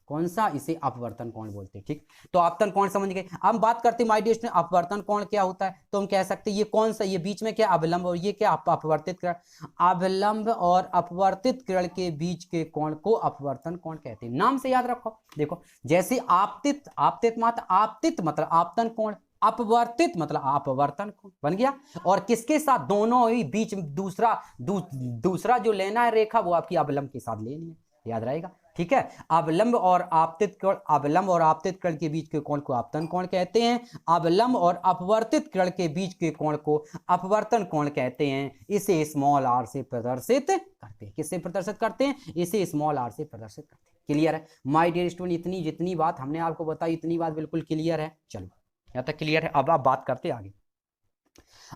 कौन सा, इसे अपवर्तन कोण बोलते हैं। ठीक, तो आपतन कोण समझ गए। अब बात करते हैं माय डियर स्टूडेंट, अपवर्तन कोण क्या होता है। तो हम कह सकते हैं ये कौन सा, ये बीच में क्या अविलंब और ये क्या अपवर्तित किरण। अविलंब और अपवर्तित किरण के बीच के कोण को अपवर्तन कोण कहते हैं। नाम से याद रखो। देखो जैसे आपतित, आपतित मात्र आपतित मतलब आपतन कोण, अपवर्तित मतलब अपवर्तन कोण बन गया। और किसके साथ, दोनों ही बीच दूसरा जो लेना है रेखा वो आपकी अविलंब के साथ लेनी है, याद रहेगा। ठीक है, अविलंब और आपतित कोण, अविलंब और आपतित किरण के बीच के कोण को आपतन कोण कहते हैं। अविलंब और अपवर्तित किरण के बीच के कोण को अपवर्तन कोण कहते हैं। इसे स्मॉल आर से प्रदर्शित करते हैं। किससे प्रदर्शित करते हैं, इसे स्मॉल आर से प्रदर्शित करते हैं। क्लियर है माय डियर स्टूडेंट, इतनी जितनी बात हमने आपको बताई इतनी बात बिल्कुल क्लियर है। चलो यहाँ तक क्लियर है। अब आप बात करते आगे।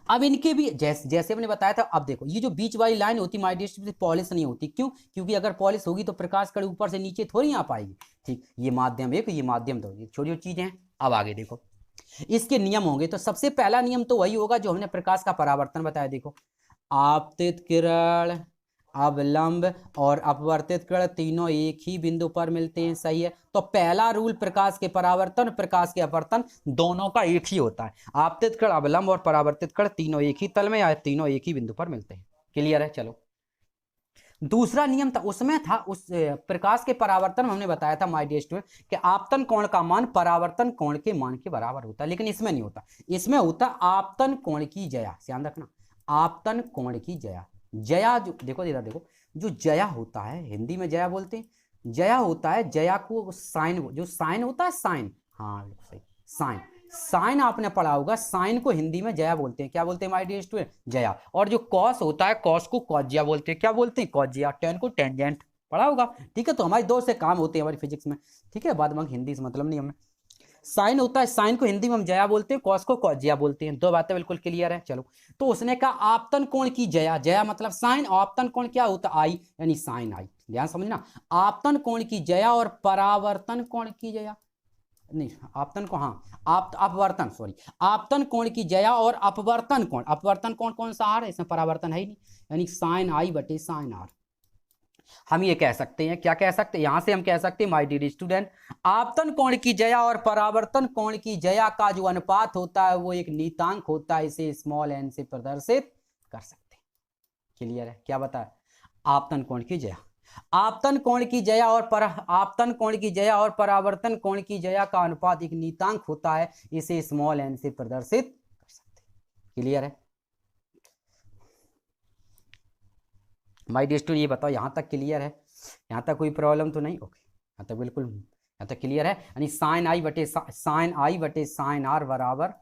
अब इनके भी जैसे मैंने बताया था, अब देखो ये जो बीच वाली लाइन होती है माय डियर स्टूडेंट पॉलिश नहीं होती। क्यों, क्योंकि अगर पॉलिश होगी तो प्रकाश कण ऊपर से नीचे थोड़ी आ पाएगी। ठीक, ये माध्यम एक, ये माध्यम दो, ये छोटी छोटी चीजें हैं। अब आगे देखो इसके नियम होंगे। तो सबसे पहला नियम तो वही होगा जो हमने प्रकाश का परावर्तन बताया। देखो आपतित किरण, अवलंब और अपवर्तित किरण तीनों एक ही बिंदु पर मिलते हैं। सही है, तो पहला रूल प्रकाश के परावर्तन, प्रकाश के अपवर्तन दोनों का एक ही होता है। आपतित किरण, अवलंब और परावर्तित किरण तीनों एक ही तल में या तीनों एक ही बिंदु पर मिलते हैं। क्लियर है। चलो दूसरा नियम था, उसमें था उस प्रकाश के परावर्तन में हमने बताया था माय डियर स्टूडेंट कि आपतन कोण का मान परावर्तन कोण के मान के बराबर होता है। लेकिन इसमें नहीं होता, इसमें होता आपतन कोण की जया। ध्यान रखना, आपतन कोण की जया। जया जो देखो इधर देखो, जो जया होता है हिंदी में जया बोलते हैं, जया होता है, जया को साइन, जो साइन होता है साइन, हाँ सही, साइन, साइन आपने पढ़ा होगा, साइन को हिंदी में जया बोलते हैं। क्या बोलते हैं माय डियर स्टूडेंट, जया। और जो कॉस होता है, कॉस को कॉजिया बोलते हैं। क्या बोलते हैं, कॉजिया। टेन को टेंजेंट पढ़ा होगा। ठीक है, तो हमारी दो से काम होते हैं हमारी फिजिक्स में। ठीक है, बाद में हिंदी से मतलब नहीं हमें। साइन होता है, साइन को हिंदी में हम जया बोलते हैं, कॉस को कॉजिया बोलते हैं। दो बातें बिल्कुल क्लियर है। चलो, तो उसने कहा आपतन कोण की जया, जया मतलब साइन, आपतन कोण क्या होता है, आई, यानी साइन आई। ध्यान समझना, आपतन कोण की जया और परावर्तन कोण की जया, नहीं आपतन को, हाँ आप अपवर्तन, सॉरी, आपतन कोण की जया और अपवर्तन कोण, अपवर्तन कोण कौन सा आर है, इसमें परावर्तन है ही नहीं, यानी साइन आई बटे साइन आर। हम ये कह सकते हैं, क्या कह सकते हैं, यहां से हम कह सकते हैं माय डियर स्टूडेंट, आपतन कोण की जया और परावर्तन कोण की जया का जो अनुपात होता है वो एक नियतांक होता है। इसे स्मॉल एन से प्रदर्शित कर सकते हैं। क्लियर है, क्या बताया, आपतन कोण की जया, आपतन कोण की जया और आपतन कोण की जया और परावर्तन कोण की जया का अनुपात एक नियतांक होता है। इसे स्मॉल एन से प्रदर्शित कर सकते हैं। क्लियर है माय डियर स्टूडेंट, ये बताओ यहां तक क्लियर है, यहां तक कोई प्रॉब्लम तो नहीं। ओके, यहां तक बिल्कुल, यहां तक क्लियर है। यानी साइन आई बटे साइन आर बराबर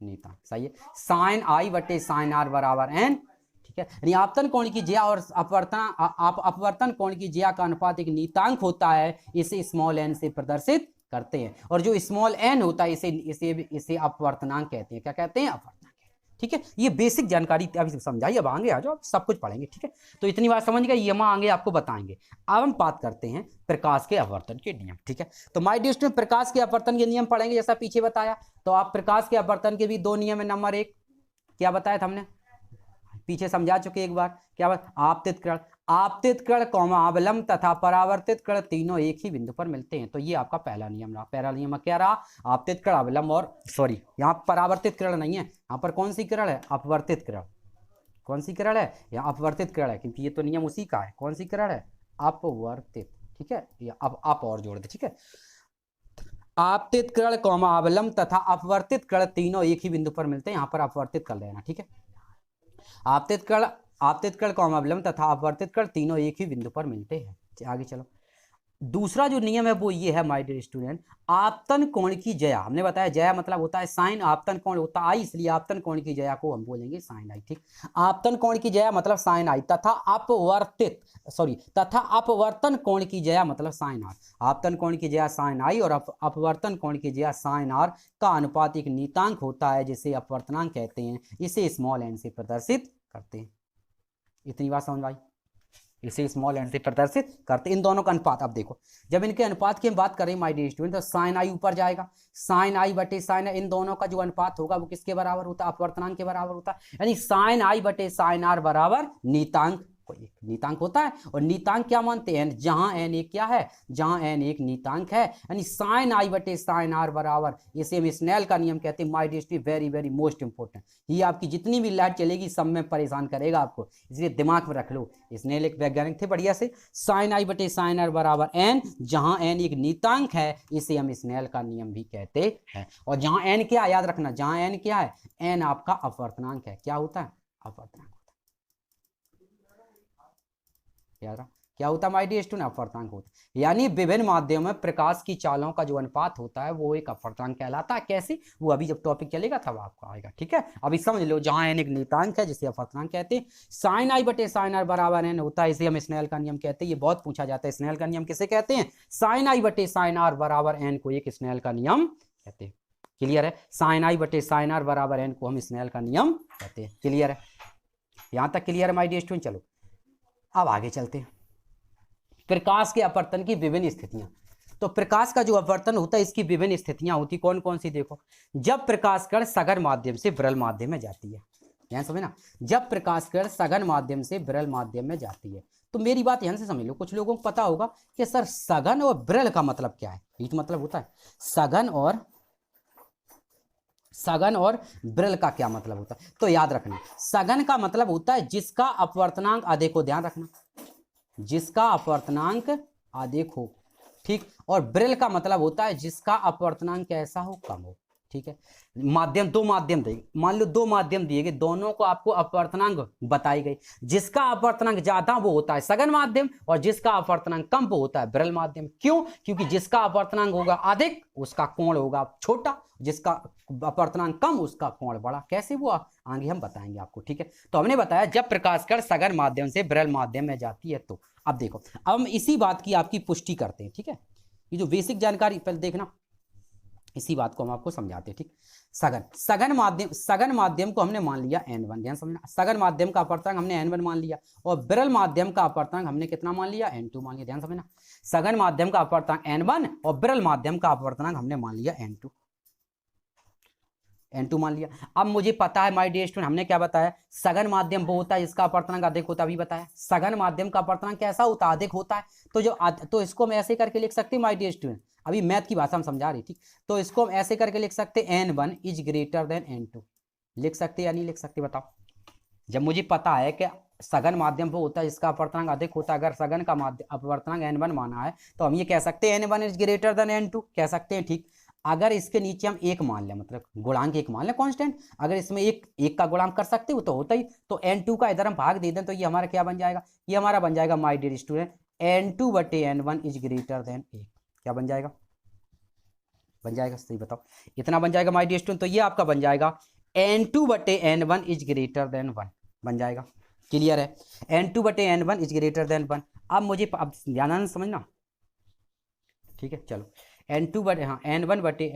नियतांक। सही है, साइन आई बटे साइन आर बराबर एन। ठीक है, यानी आपतन कोण की जया और अपवर्तन कोण की जया का अनुपात एक नियतांक होता है। इसे स्मॉल एन से प्रदर्शित करते हैं। और जो स्मॉल एन होता है इसे अपवर्तनांक कहते हैं। क्या कहते हैं, अपवर्तनांक। ठीक है, ये बेसिक जानकारी अभी समझाई, अब आगे आ जाओ, सब कुछ पढ़ेंगे। ठीक है, तो इतनी बात समझ गए, ये हम आगे आपको बताएंगे। अब हम बात करते हैं प्रकाश के अपवर्तन के नियम। ठीक है, तो माय डियर स्टूडेंट प्रकाश के अपवर्तन के नियम पढ़ेंगे जैसा पीछे बताया। तो आप प्रकाश के अपवर्तन के भी दो नियम है। नंबर एक क्या बताया था हमने, पीछे समझा चुके एक बार। क्या बात, आपतित किरण, आपतित किरण कौमा अवलंब तथा परावर्तित किरण तीनों एक ही बिंदु पर मिलते हैं। तो ये आपका पहला नियम रहा। पहला नियम क्या रहा, आपतित किरण, अवलंब और सॉरी यहाँ परावर्तित किरण नहीं है, यहाँ पर कौन सी किरण है, अपवर्तित किरण। कौन सी किरण है, यहाँ अपवर्तित किरण है, क्योंकि ये तो नियम उसी का है। कौन सी किरण है, अपवर्तित। ठीक है, ये अब आप और जोड़ दे। ठीक है, आपतित किरण कौमा अवलंब तथा अपवर्तित किरण तीनों एक ही बिंदु पर मिलते हैं। यहाँ पर अपवर्तित कर लेना। ठीक है, आपतित किरण कौमा अवलंब तथा अपवर्तित किरण तीनों एक ही बिंदु पर मिलते हैं। आगे चलो, दूसरा जो नियम है वो ये है माय डियर स्टूडेंट, आपतन कोण की जया। हमने बताया जया मतलब होता है साइन, आपतन कोण होता है आई, इसलिए आपतन कोण की जया को हम बोलेंगे साइन आई। ठीक, आपतन कोण की जया मतलब साइन आई, तथा अपवर्तन कोण की जया मतलब साइन आर। आपतन कोण की जया साइन आई और अपवर्तन कोण की जया साइन आर का अनुपात एक नियतांक होता है जिसे अपवर्तनांक कहते हैं। इसे स्मॉल एन से प्रदर्शित करते हैं। इतनी बात समझ आई। इसे स्मॉल एन से प्रदर्शित करते। इन दोनों का अनुपात, अब देखो जब इनके अनुपात की हम बात करें माय डियर स्टूडेंट, तो साइन आई ऊपर जाएगा, साइन आई बटे साइन, इन दोनों का जो अनुपात होगा वो किसके बराबर होता है, अपवर्तनांक के बराबर होता है। यानी साइन आई बटे साइन आर बराबर नीतांक, कोई एक नीतांक होता है। और नीतांक क्या मानते हैं, जहां एन एक क्या है, जहां एन एक नीतांक है, यानी साइन आई बटे साइन आर बराबर, इसे हम स्नेल का नियम कहते हैं। My dear student very very most important, ये आपकी जितनी भी लाइट चलेगी सब में परेशान करेगा आपको, इसलिए दिमाग में रख लो। स्नेल एक वैज्ञानिक थे बढ़िया से। साइन आई बटे साइन आर बराबर एन, जहां एन एक नीतांक है इसे हम स्नेल का नियम भी कहते हैं। और जहां एन क्या, याद रखना, जहां एन क्या है, एन आपका अपवर्तनांक है। क्या होता है, अपवर्तनांक। क्या होता है माय डियर स्टूडेंट, अपवर्तनांक होता है। यानी विभिन्न माध्यमों में प्रकाश की चालों का जो अनुपात होता है वो एक अपवर्तनांक कहलाता है। कैसे, वो अभी जब टॉपिक चलेगा तब आपको आएगा, ठीक है। अभी समझ लो, जहां एन एक नीतांक है जिसे अपवर्तनांक कहते हैं, साइन आई बटे साइन आर बराबर एन होता है, इसे हम स्नेल का नियम कहते हैं। ये बहुत पूछा जाता है, स्नेल का नियम किसे कहते हैं, साइन आई बटे साइन आर बराबर एन को एक स्नेल का नियम कहते हैं। क्लियर है, साइन आई बटे साइन आर बराबर एन को हम स्नेल का नियम कहते हैं। क्लियर है, यहां तक क्लियर है माय डियर स्टूडेंट। चलो अब आगे चलते हैं, प्रकाश के अपवर्तन की विभिन्न स्थितियां। तो प्रकाश का जो अपवर्तन होता है इसकी विभिन्न स्थितियां होती कौन कौन सी, देखो। जब प्रकाश कण सघन माध्यम से विरल माध्यम में जाती है, ध्यान समझ ना, जब प्रकाश कण सघन माध्यम से विरल माध्यम में जाती है, तो मेरी बात ध्यान से समझ लो। कुछ लोगों को पता होगा कि सर सघन और विरल का मतलब क्या है, ये तो मतलब होता है सघन और विरल का क्या मतलब होता है। तो याद रखना, सघन का मतलब होता है जिसका अपवर्तनांक अधिक हो, ध्यान रखना, जिसका अपवर्तनांक अधिक हो, ठीक। और विरल का मतलब होता है जिसका अपवर्तनांक कैसा हो, कम हो, ठीक है। माध्यम, दो माध्यम दिए, मान लो दो माध्यम दिए गए, दोनों को आपको अपवर्तनांक बताई गई, जिसका अपवर्तनांक ज्यादा वो होता है सघन माध्यम, और जिसका अपवर्तनांक कम वो होता है विरल माध्यम। क्यों, क्योंकि जिसका अपवर्तनांक होगा अधिक उसका कोण होगा छोटा, जिसका अपवर्तनांक कम उसका कोण बड़ा। कैसे, वो आगे हम बताएंगे आपको, ठीक है। तो हमने बताया जब प्रकाश कण सघन माध्यम से विरल माध्यम में जाती है। तो अब देखो, अब हम इसी बात की आपकी पुष्टि करते हैं, ठीक है। ये जो बेसिक जानकारी पहले देखना, इसी बात को हम आपको समझाते हैं, ठीक। सघन माध्यम को हमने मान लिया n1, ध्यान समझना, सघन माध्यम का अपवर्तनांक हमने n1 मान लिया, और विरल माध्यम का अपवर्तनांक हमने कितना मान लिया, n2 मान लिया, ध्यान समझना। सघन माध्यम का अपवर्तनांक n1 और विरल माध्यम का अपवर्तनांक हमने मान लिया n2 मान लिया। अब मुझे पता है माय डियर स्टूडेंट, हमने क्या बताया, सघन माध्यम वो होता है जिसका अपवर्तनांक अधिक होता है, अभी बताया। सघन माध्यम का अपवर्तनांक कैसा होता है, अधिक होता है। तो इसको हम ऐसे करके लिख सकते हैं माय डियर स्टूडेंट, अभी मैथ की भाषा हम समझा रही थी, तो इसको हम ऐसे करके लिख सकते हैं n1 is greater then n2। लिख सकते या नहीं लिख सकते, बताओ। जब मुझे पता है कि सघन माध्यम वो होता है जिसका अपवर्तनांक अधिक होता है, अगर सघन का अपवर्तनांक n1 माना है तो हम ये कह सकते हैं n1 is greater then n2, कह सकते हैं, ठीक। अगर इसके नीचे हम एक मान लें, मतलब गुणांक एक मान लें कांस्टेंट, अगर इसमें एक का गुणांक कर सकते हो तो होता ही, तो n2 का इधर हम भाग दे दें तो ये हमारा क्या बन जाएगा, ये हमारा बन जाएगा माय डियर स्टूडेंट n2 बटे n1 इज ग्रेटर देन 1। क्या बन जाएगा, बन जाएगा, सही बताओ, इतना बन जाएगा माय डियर स्टूडेंट। तो ये आपका बन जाएगा n2 बटे n1 इज ग्रेटर देन 1 बन जाएगा। क्लियर है, n2 बटे n1 इज ग्रेटर देन 1। अब मुझे अब ध्यान से समझना, ठीक है। चलो n2 बटे n1 बटे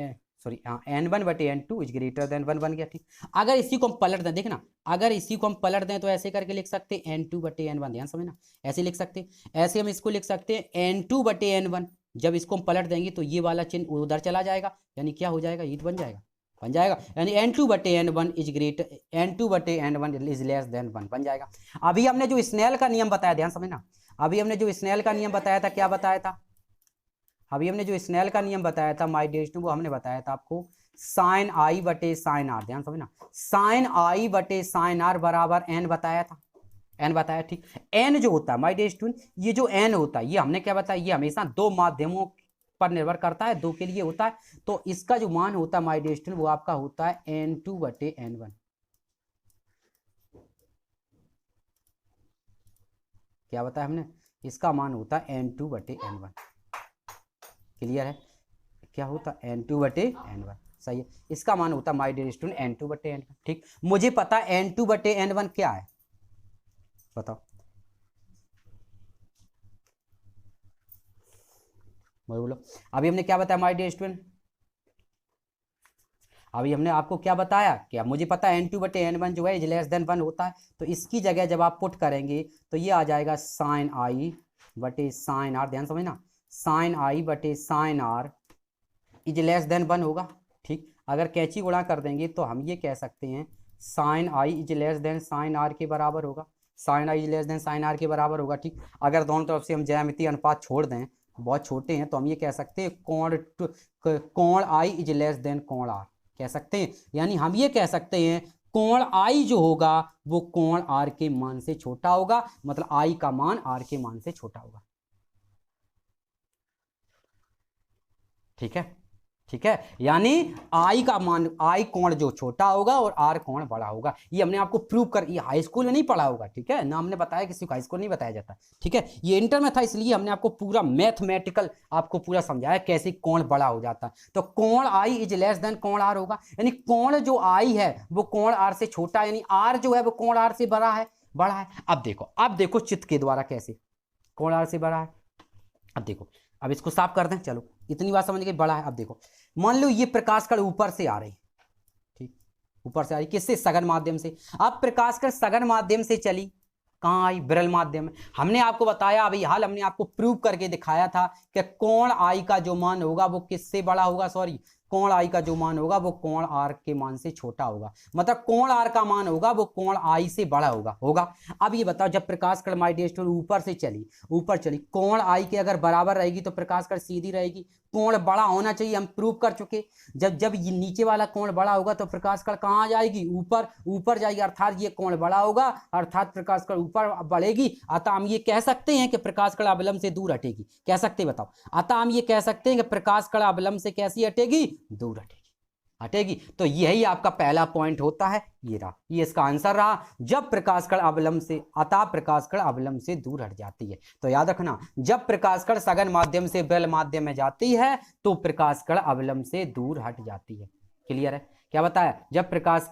सॉरी n1 बटे n2 इज ग्रेटर देन 1 बन गया, ठीक। अगर इसी को हम पलट दें, देखना, अगर इसी को हम पलट दें तो ऐसे करके लिख सकते हैं n2 बटे n1, ध्यान समझना, ऐसे लिख सकते हैं। ऐसे हम इसको लिख सकते हैं n2 बटे n1, जब इसको हम पलट देंगे तो ये वाला चिन्ह उधर चला जाएगा, यानी क्या हो जाएगा, ये बन जाएगा, यानी n2 बटे n1 इज ग्रेटर, n2 बटे n1 इज लेस देन 1 बन जाएगा। अभी हमने जो स्नेल का नियम बताया, ध्यान समझना, अभी हमने जो स्नेल का नियम बताया था, क्या बताया था, अभी हमने जो स्नेल का नियम बताया था माय डियर स्टूडेंट, वो हमने बताया था आपको साइन आई बटे साइन आर, ध्यान समझना, साइन आई बटे साइन आर बराबर n बताया था, n बताया, ठीक। n जो होता है माय डियर स्टूडेंट, ये जो n होता है, ये हमने क्या बताया, ये हमेशा दो माध्यमों पर निर्भर करता है, दो के लिए होता है। तो इसका जो मान होता है माय डियर स्टूडेंट, वो आपका होता है n2 बटे n1। क्या बताया हमने, इसका मान होता है n2 बटे n1। क्लियर है, क्या होता है n2 बटे n1, सही है। इसका मान होता है माय डियर स्टूडेंट n2 बटे n1, ठीक। मुझे पता है n2 बटे n1 क्या है, बताओ, बोलो। अभी हमने क्या बताया माय डियर स्टूडेंट, अभी हमने आपको क्या बताया कि अब मुझे पता है n2/n1 जो है लेस देन 1 होता है, तो इसकी जगह जब आप पुट करेंगे तो ये आ जाएगा साइन आई बटे साइन आर, ध्यान समझना, साइन आई बटे sine R is less than 1 होगा। ठीक, अगर कैंची गुणा कर देंगे तो हम ये कह सकते हैं sine I is less than sine R के बराबर होगा, sine I is less than sine R के बराबर होगा। ठीक, अगर दोनों तरफ से हम ज्यामितीय अनुपात छोड़ दें, बहुत छोटे हैं, तो हम ये कह सकते हैं कोण आई इज लेस देन कोण आर कह सकते हैं। यानी हम ये कह सकते हैं कोण आई जो होगा वो कोण आर के मान से छोटा होगा, मतलब आई का मान आर के मान से छोटा होगा। ठीक है, ठीक है, यानी आई का मान, आई कोण जो छोटा होगा और आर कोण बड़ा होगा। ये हमने आपको प्रूव कर, ये हाई स्कूल में नहीं पढ़ा होगा, ठीक है ना, हमने बताया, किसी को हाई स्कूल नहीं बताया जाता, ठीक है, ये इंटर में था, इसलिए हमने आपको पूरा मैथमेटिकल आपको पूरा समझाया कैसे कोण बड़ा हो जाता है। तो कोण आई इज लेस देन कोण आर होगा, यानी कोण जो आई है वो कोण आर से छोटा है, यानी आर जो है वो कोण आर से बड़ा है, बड़ा है। अब देखो चित्र के द्वारा कैसे कोण आर से बड़ा है। अब देखो, अब इसको साफ कर दें, चलो इतनी बात समझ गए, बड़ा है। अब देखो, मान लो ये प्रकाश कण ऊपर से आ रही, ठीक, ऊपर से आ रही, किससे, सघन माध्यम से। अब प्रकाश कण सघन माध्यम से चली, कहाँ आई, विरल माध्यम में। हमने आपको बताया, अभी हाल हमने आपको प्रूव करके दिखाया था कि कोण आई का जो मान होगा वो किससे बड़ा होगा, सॉरी, कोण आई का जो मान होगा वो कोण आर के मान से छोटा होगा, मतलब कोण आर का मान होगा वो कोण आई से बड़ा होगा। अब ये बताओ, जब प्रकाश कण माय डियर स्टूडेंट ऊपर चली, कोण आई के अगर बराबर रहेगी तो प्रकाश कण सीधी रहेगी, कोण बड़ा होना चाहिए, हम प्रूव कर चुके। जब ये नीचे वाला कोण बड़ा होगा तो प्रकाश कण कहाँ जाएगी, ऊपर जाएगी, अर्थात ये कोण बड़ा होगा, अर्थात प्रकाश कण ऊपर बढ़ेगी। अतः हम ये कह सकते हैं कि प्रकाश कण अवलंब से दूर हटेगी, कह सकते हैं, बताओ। अतः हम ये कह सकते हैं कि प्रकाश कण अवलंब से कैसी हटेगी, दूर हटेगी। तो यही आपका पहला पॉइंट होता है, ये रहा, ये इसका आंसर रहा, जब प्रकाश कण अवलंब से, अतः प्रकाश कण अवलंब से दूर हट जाती है। तो याद रखना, जब प्रकाश कण सघन माध्यम से विरल माध्यम में जाती है तो प्रकाश कण अवलंब से दूर हट जाती है। क्लियर है, क्या बताया, जब प्रकाश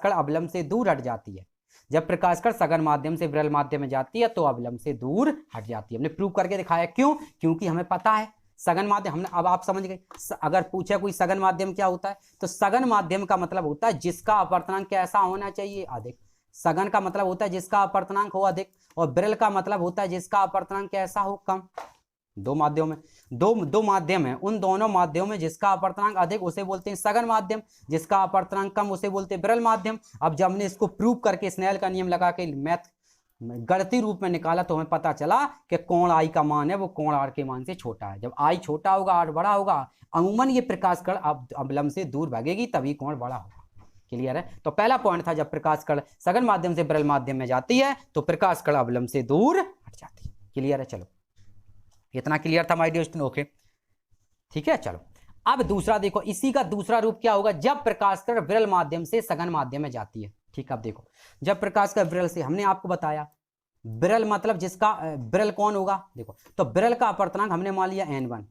कण अवलंब से दूर हट जाती है, जब प्रकाश कण सघन माध्यम से विरल माध्यम में जाती है तो अवलंब से दूर हट जाती है। हमने प्रूव करके दिखाया, क्यों, क्योंकि हमें पता है सघन माध्यम, हमने, अब आप समझ गए। अगर पूछे कोई सघन माध्यम क्या होता है, तो सघन माध्यम का मतलब होता है जिसका अपवर्तनांक कैसा होना चाहिए, अधिक। सघन का मतलब होता है जिसका अपवर्तनांक हो अधिक, और विरल का मतलब होता है जिसका अपवर्तनांक कैसा हो, कम। दो माध्यम है, उन दोनों माध्यमों में जिसका अपवर्तनांक अधिक उसे बोलते हैं सघन माध्यम, जिसका अपवर्तनांक कम उसे बोलते हैं विरल माध्यम। अब जब हमने इसको प्रूव करके स्नेल का नियम लगा के मैथ गणितीय रूप में निकाला तो हमें पता चला कि कोण आई का मान है वो कोण आर के मान से छोटा है। जब आई छोटा होगा आर बड़ा होगा, अमूमन ये प्रकाश कण अवलंब से दूर भागेगी, तभी कोण बड़ा होगा। क्लियर है, तो पहला पॉइंट था, जब प्रकाश कण सघन माध्यम से विरल माध्यम में जाती है तो प्रकाश कण अवलंब से दूर हट जाती है। क्लियर है, चलो इतना क्लियर था माय डियर स्टूडेंट, ओके, ठीक है। चलो अब दूसरा देखो, इसी का दूसरा रूप क्या होगा, जब प्रकाश कण विरल माध्यम से सघन माध्यम में जाती है। ठीक, अब देखो, जब प्रकाश का विरल से, हमने आपको बताया विरल मतलब जिसका, विरल कौन होगा, देखो, तो विरल का अपवर्तनांक हमने मान लिया n1,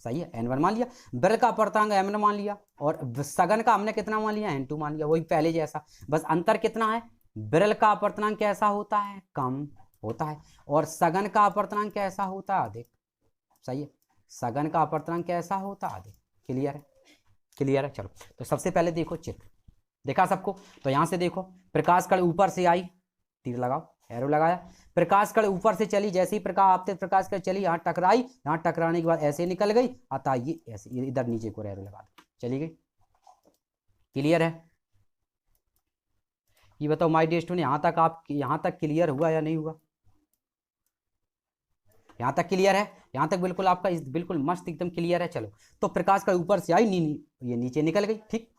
सही है, n1 मान लिया, विरल का अपवर्तनांक m1 मान लिया, और सघन का हमने कितना मान लिया, n2 मान लिया, वही पहले जैसा, बस अंतर कितना है, विरल का अपवर्तनांक कैसा होता है, कम होता है, और सघन का अपवर्तनांक कैसा होता है, अधिक। सही है, सघन का अपवर्तनांक कैसा होता है, अधिक। क्लियर है, क्लियर है, चलो तो सबसे पहले देखो चित्र, देखा सबको, तो यहां से देखो, प्रकाश कण ऊपर से आई, तीर लगाओ, एरो लगाया, प्रकाश कण ऊपर से चली, जैसे ही प्रकाश कण चली, यहाँ टकराई, यहाँ टकराने के बाद ऐसे निकल गई, अतः ये ऐसे इधर नीचे को एरो लगा दो, चली गई। क्लियर है, ये बताओ माय डियर स्टूडेंट, यहाँ तक क्लियर हुआ या नहीं हुआ, यहाँ तक क्लियर है, यहाँ तक बिल्कुल आपका बिल्कुल मस्त एकदम क्लियर है। चलो, तो प्रकाश का ऊपर से आई, ये नीचे निकल गई। ठीक,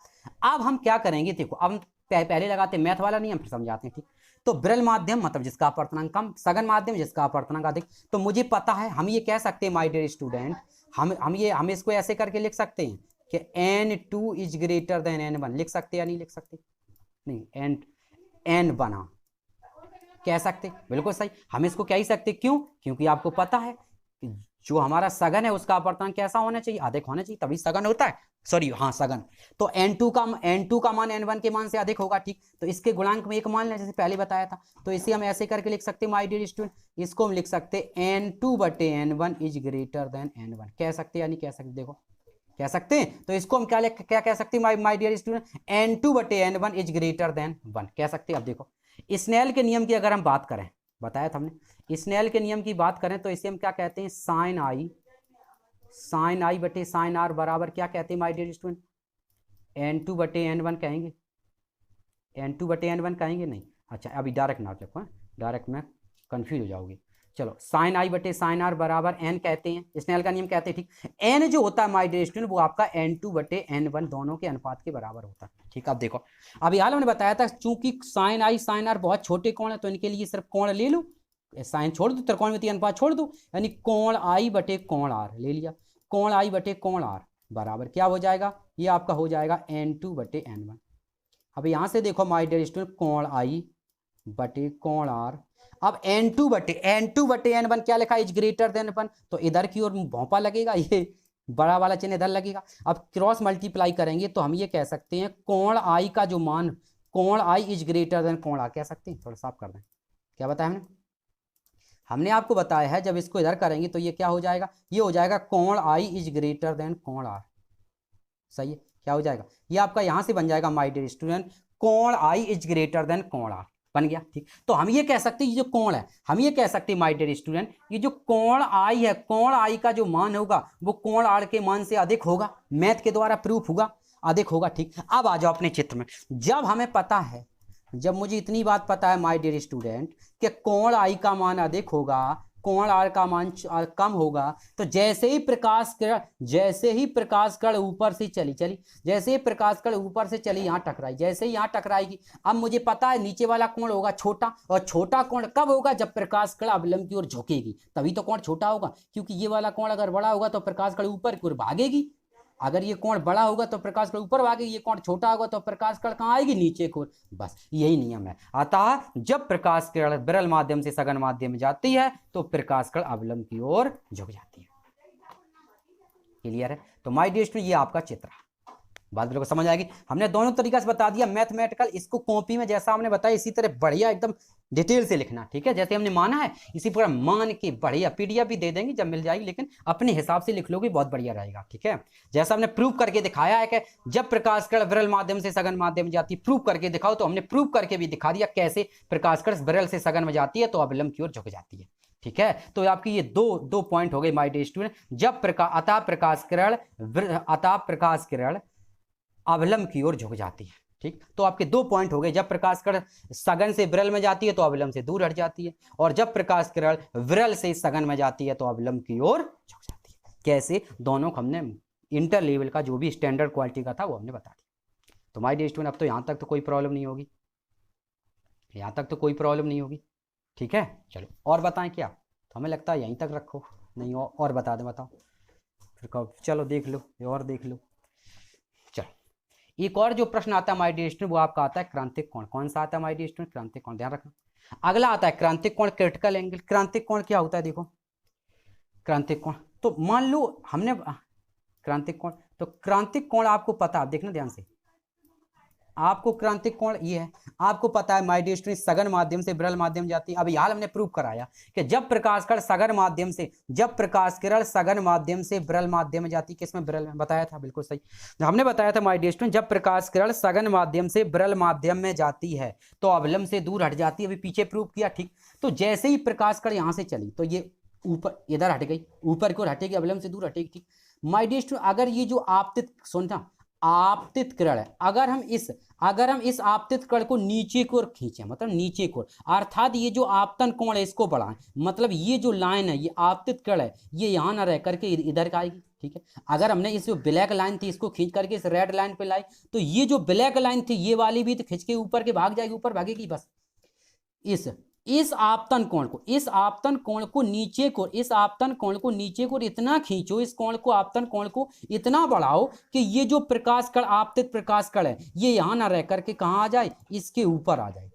अब हम क्या करेंगे, देखो, अब हम पहले लगाते हैं मैथ वाला नियम, फिर समझाते हैं। ठीक, तो विरल माध्यम मतलब जिसका अपवर्तनांक कम, सघन माध्यम जिसका अपवर्तनांक अधिक। तो मुझे पता है, हम ये कह सकते हैं माय डियर स्टूडेंट, हम इसको ऐसे करके लिख सकते हैं कि n2 is greater then n1, लिख सकते या नहीं लिख सकते, नहीं, n1 कह सकते, बिल्कुल सही, हम इसको कह ही सकते, क्यों, क्योंकि आपको पता है कि जो हमारा सघन है उसका अपवर्तनांक कैसा होना चाहिए, अधिक होना चाहिए, तभी सघन होता है, सॉरी हाँ सघन। तो n2 का मान n1 के मान से अधिक होगा। ठीक, तो इसके गुणांक में एक मान लें, जैसे पहले बताया था, तो इसे हम ऐसे करके लिख सकते हैं माय डियर स्टूडेंट, इसको हम लिख सकते n2/n1 is greater then n1, कह सकते या नहीं कह सकते, देखो कह सकते हैं। तो इसको हम क्या कह सकते हैं my dear student, n2/n1 is greater than 1 कह सकते हैं। अब देखो स्नेल के नियम की अगर हम बात करें, बताया था हमने, स्नेल के नियम की बात करें तो इसे हम क्या कहते हैं, साइन आई बटे साइन आर बराबर क्या कहते हैं माय डियर स्टूडेंट, n2/n1 कहेंगे, n2/n1 कहेंगे नहीं। अच्छा अभी डायरेक्ट ना लिखो, डायरेक्ट में कंफ्यूज हो जाओगे। चलो साइन आई बटे साइन आर बराबर n कहते हैं, स्नेल का नियम कहते हैं। ठीक, n जो होता है माय डियर स्टूडेंट वो आपका n2/n1 दोनों के अनुपात के बराबर होता है। ठीक, अब देखो अभी हाल हमने बताया था चूंकि साइन आई साइन आर बहुत छोटे कोण है तो इनके लिए सिर्फ कोण ले लो, साइन छोड़ दो, त्रिकोणमितीय अनुपात छोड़ दो, यानी कोण आई बटे कोण आर ले लिया, कोण आई बटे कोण आर बराबर क्या हो जाएगा, ये आपका हो जाएगा n2/n1। अब यहां से देखो माय डियर स्टूडेंट कोण आई बटे कोण आर, अब n2/n1 क्या लिखा, इज ग्रेटर देन 1, तो इधर की ओर भौंपा लगेगा, ये बड़ा वाला चिन्ह इधर लगेगा। अब क्रॉस मल्टीप्लाई करेंगे तो हम ये कह सकते हैं कोण आई का जो मान, कोण आई इज ग्रेटर देन कोण आर कह सकते हैं। थोड़ा साफ कर दें, क्या बताया हमने आपको बताया है जब इसको इधर करेंगे तो ये क्या हो जाएगा, ये हो जाएगा कोण आई इज ग्रेटर देन कोण आर। सही है, क्या हो जाएगा, ये आपका यहां से बन जाएगा माय डियर स्टूडेंट कोण आई इज ग्रेटर देन कोण आर बन गया। ठीक, तो हम ये कह सकते हैं ये जो कोण है, हम ये कह सकते हैं माय डियर स्टूडेंट ये जो कोण आई है, कोण आई का जो मान होगा वो कोण आर के मान से अधिक होगा, मैथ के द्वारा प्रूफ होगा, अधिक होगा। ठीक, अब आ जाओ अपने चित्र में। जब हमें पता है, जब मुझे इतनी बात पता है माय डियर स्टूडेंट कि कोण आई का मान अधिक होगा, कोण आर का मान कम होगा, तो जैसे ही प्रकाश किरण ऊपर से चली जैसे ही प्रकाश किरण ऊपर से चली यहाँ टकराई, जैसे ही यहाँ टकराएगी, अब मुझे पता है नीचे वाला कोण होगा छोटा, और छोटा कोण कब होगा, जब प्रकाश किरण अवलंब की ओर झुकेगी, तभी तो कोण छोटा होगा, क्योंकि ये वाला कोण अगर बड़ा होगा तो प्रकाश किरण ऊपर की ओर भागेगी, अगर ये कोण बड़ा होगा तो प्रकाश कण ऊपर भागेगी, ये कोण छोटा होगा तो प्रकाश कण कहाँ आएगी, नीचे की ओर। बस यही नियम है। अतः जब प्रकाश किरण विरल माध्यम से सघन माध्यम में जाती है तो प्रकाश कण अवलंब की ओर झुक जाती है। क्लियर है? तो माय डियर स्टूडेंट ये आपका चित्र है, बात को समझ आएगी। हमने दोनों तरीका से बता दिया मैथमेटिकल, इसको कॉपी में जैसा हमने बताया इसी तरह बढ़िया एकदम डिटेल से लिखना, ठीक है, जैसे हमने माना है इसी प्रकार मान के बढ़िया पीडीएफ भी दे देंगे जब मिल जाएगी, लेकिन अपने हिसाब से लिख लोगे बहुत बढ़िया रहेगा। ठीक है, जैसा हमने प्रूव करके दिखाया है कि जब प्रकाश कण विरल माध्यम से सघन माध्यम में जाती है, प्रूव करके दिखाओ, तो हमने प्रूव करके भी दिखा दिया कैसे प्रकाश कण विरल से सघन में जाती है तो अवलंब की ओर झुक जाती है। ठीक है, तो आपकी ये दो पॉइंट हो गए माय डियर स्टूडेंट। जब अतः प्रकाश किरण अवलंब की ओर झुक जाती है। ठीक, तो आपके 2 पॉइंट हो गए, जब प्रकाश किरण सघन से विरल में जाती है तो अवलंब से दूर हट जाती है, और जब प्रकाश किरण विरल से सघन में जाती है तो अवलंब की ओर झुक जाती है। कैसे, दोनों हमने इंटर लेवल का जो भी स्टैंडर्ड क्वालिटी का था वो हमने बता दिया। तो माय डियर स्टूडेंट अब तो यहाँ तक तो कोई प्रॉब्लम नहीं होगी, यहाँ तक तो कोई प्रॉब्लम नहीं होगी। ठीक है, चलो और बताएं क्या, तो हमें लगता है यहीं तक रखो, नहीं और बता दें, बताओ फिर, चलो देख लो और देख लो। चलो एक और जो प्रश्न आता है माय डियर स्टूडेंट वो आपका आता है क्रांतिक कोण। कौन सा आता है माय डियर स्टूडेंट? क्रांतिक कोण, ध्यान रखना। अगला आता है क्रांतिक कोण क्रिटिकल एंगल। क्रांतिक कोण क्या होता है, देखो क्रांतिक कोण, तो मान लो हमने क्रांतिक कोण, तो क्रांतिक कोण आपको पता, आप देखना ध्यान से, आपको क्रांतिक कोण ये है, आपको पता है माय डियर स्टूडेंट सघन माध्यम से विरल माध्यम जाती है। अब यार हमने प्रूव कराया कि जब प्रकाश किरण सघन माध्यम से, जब प्रकाश किरण सघन माध्यम से विरल माध्यम में जाती, किसमें, विरल में, बताया था, बिल्कुल सही हमने बताया था माय डियर स्टूडेंट। जब प्रकाश किरण सघन माध्यम से विरल माध्यम में जाती है तो अवलंब से दूर हट जाती है, अभी पीछे प्रूव किया। ठीक, तो जैसे ही प्रकाश किरण यहां से चली तो ये ऊपर इधर हट गई, ऊपर की ओर हटेगी, अवलंब से दूर हटेगी। ठीक, माय डियर स्टूडेंट अगर ये जो आपतित, सुनना, आपतित किरण है, अगर हम इस आपतित किरण को नीचे की ओर खींचे, मतलब नीचे की ओर, अर्थात ये जो आपतन कोण है इसको बढ़ाएं, मतलब ये जो लाइन है, ये आपतित किरण है, ये यहाँ ना रह करके इधर का आएगी। ठीक है, अगर हमने इस जो ब्लैक लाइन थी इसको खींच करके इस रेड लाइन पे लाई, तो ये जो ब्लैक लाइन थी ये वाली भी तो खींच के ऊपर के भाग जाएगी, ऊपर भागेगी। बस इस आपतन कोण को नीचे को इतना खींचो, इस कोण को, आपतन कोण को इतना बढ़ाओ कि ये जो प्रकाश कण, आपतित प्रकाश कण है, ये यहां ना रह करके कहां आ जाए, इसके ऊपर आ जाए,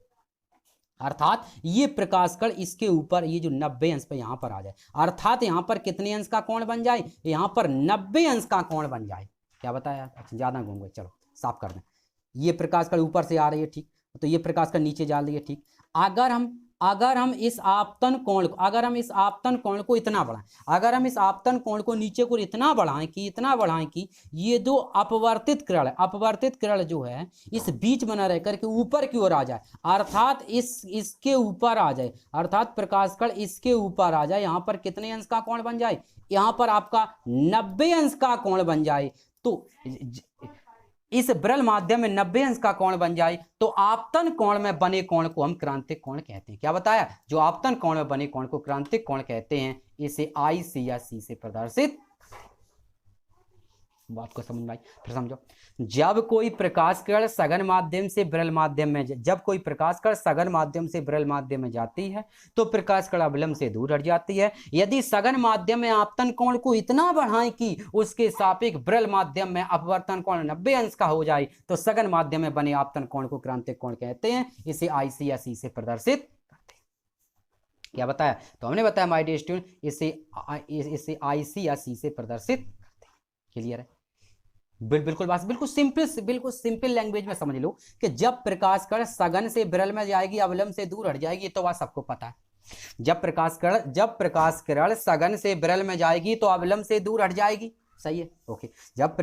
अर्थात ये प्रकाश कण इसके ऊपर, ये जो 90 अंश पे यहां पर आ जाए, अर्थात यहां पर कितने अंश का कोण बन जाए, यहां पर 90 अंश का कोण बन जाए। क्या बताया? अच्छा ज्यादा घूम गए, चलो साफ कर दें। ये प्रकाश कण ऊपर से आ रही है, ठीक, तो ये प्रकाश कण नीचे जा रही है। ठीक, अगर हम अगर हम इस आपतन कोण को इतना बढ़ाएं, अगर हम इस आपतन कोण को नीचे को इतना बढ़ाएं कि ये दो अपवर्तित किरण जो है इस बीच बना रह करके ऊपर की ओर आ जाए, अर्थात इसके ऊपर आ जाए, अर्थात प्रकाश कण इसके ऊपर आ जाए, यहां पर कितने अंश का कोण बन जाए, यहां पर आपका 90 अंश का कोण बन जाए। तो इस विरल माध्यम में 90 अंश का कोण बन जाए तो आपतन कोण में बने कोण को हम क्रांतिक कोण कहते हैं। क्या बताया? जो आपतन कोण में बने कोण को क्रांतिक कोण कहते हैं। इसे आई, सी या सी से प्रदर्शित। बात को समझ में आई? फिर समझो। जब कोई प्रकाश कण सघन माध्यम से विरल माध्यम में जाती है तो प्रकाश कण अवलंब से दूर हट जाती है। यदि सघन माध्यम में आपतन कोण को इतना बढ़ाएं कि उसके सापेक्ष विरल माध्यम में अपवर्तन कोण 90 अंश का हो जाए तो सघन माध्यम में बने आपतन कोण को क्रांतिक कोण कहते हैं। इसे आई, सी या सी से प्रदर्शित करते हैं। क्या बताया? तो हमने बताया माय डियर स्टूडेंट, इसे आई, सी या सी से प्रदर्शित करते हैं। क्लियर है? बिल्कुल बात बिल्कुल सिंपल लैंग्वेज में समझ लो कि जब प्रकाश कण सघन से विरल में जाएगी अवलंब से दूर हट जाएगी, तो बात सबको पता है। जब प्रकाश किरण सघन से विरल में जाएगी तो अवलंब से दूर हट जाएगी। सही है? ओके। जब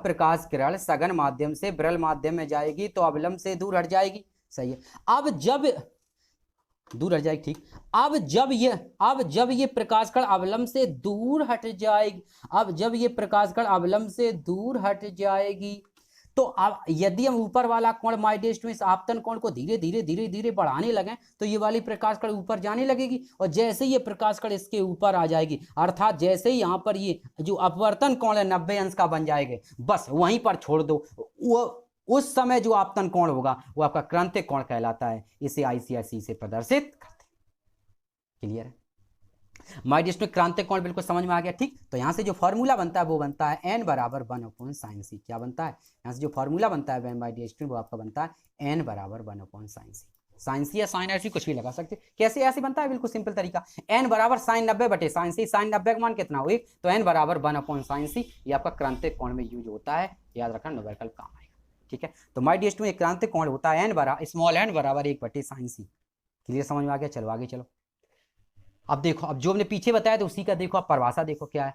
प्रकाश किरण सघन माध्यम से विरल माध्यम में जाएगी तो अवलंब से दूर हट जाएगी। सही है। अब जब दूर हट जाएगी, ठीक। अब जब ये प्रकाश कण अवलंब से दूर हट जाएगी, तो अब यदि हम ऊपर वाला कोण माय डियर स्टूडेंट्स आपतन कोण को धीरे धीरे बढ़ाने लगे तो ये वाली प्रकाश कण ऊपर जाने लगेगी, और जैसे ये प्रकाश कण इसके ऊपर आ जाएगी, अर्थात जैसे ही यहाँ पर ये जो अपवर्तन कोण है 90 अंश का बन जाएगा, बस वहीं पर छोड़ दो, वो उस समय जो आपतन कोण होगा वो आपका क्रांतिक कोण कहलाता है। इसे आईसीआईसी से प्रदर्शित करते हैं। क्लियर है? माय डियर स्टूडेंट, क्रांतिक कोण बिल्कुल समझ में आ गया, ठीक। तो यहां से जो फॉर्मूला बनता है वो बनता है n बराबर 1/sin c। क्या बनता है? यहां से जो फॉर्मूला बनता है माय डियर स्टूडेंट वो आपका बनता है n बराबर 1/sin c। साइन सी या साइन ऐसी कुछ भी लगा सकते। कैसे ऐसे बनता है? बिल्कुल सिंपल तरीका, n बराबर sin 90 बटे साइन सी। साइन 90 का मान कितना हो? 1, तो n बराबर 1/sin c। ये आपका क्रांतिक कोण में यूज होता है, याद रखना, न्यूमेरिकल काम आएगा। ठीक है? तो माय डियर स्टूडेंट, क्रांतिक कोण होता है स्मॉल n बराबर 1/sin c। क्लियर? समझ में आ गया? चलो आगे चलो। अब देखो, अब जो हमने पीछे बताया तो उसी का देखो, अब परिभाषा देखो क्या है।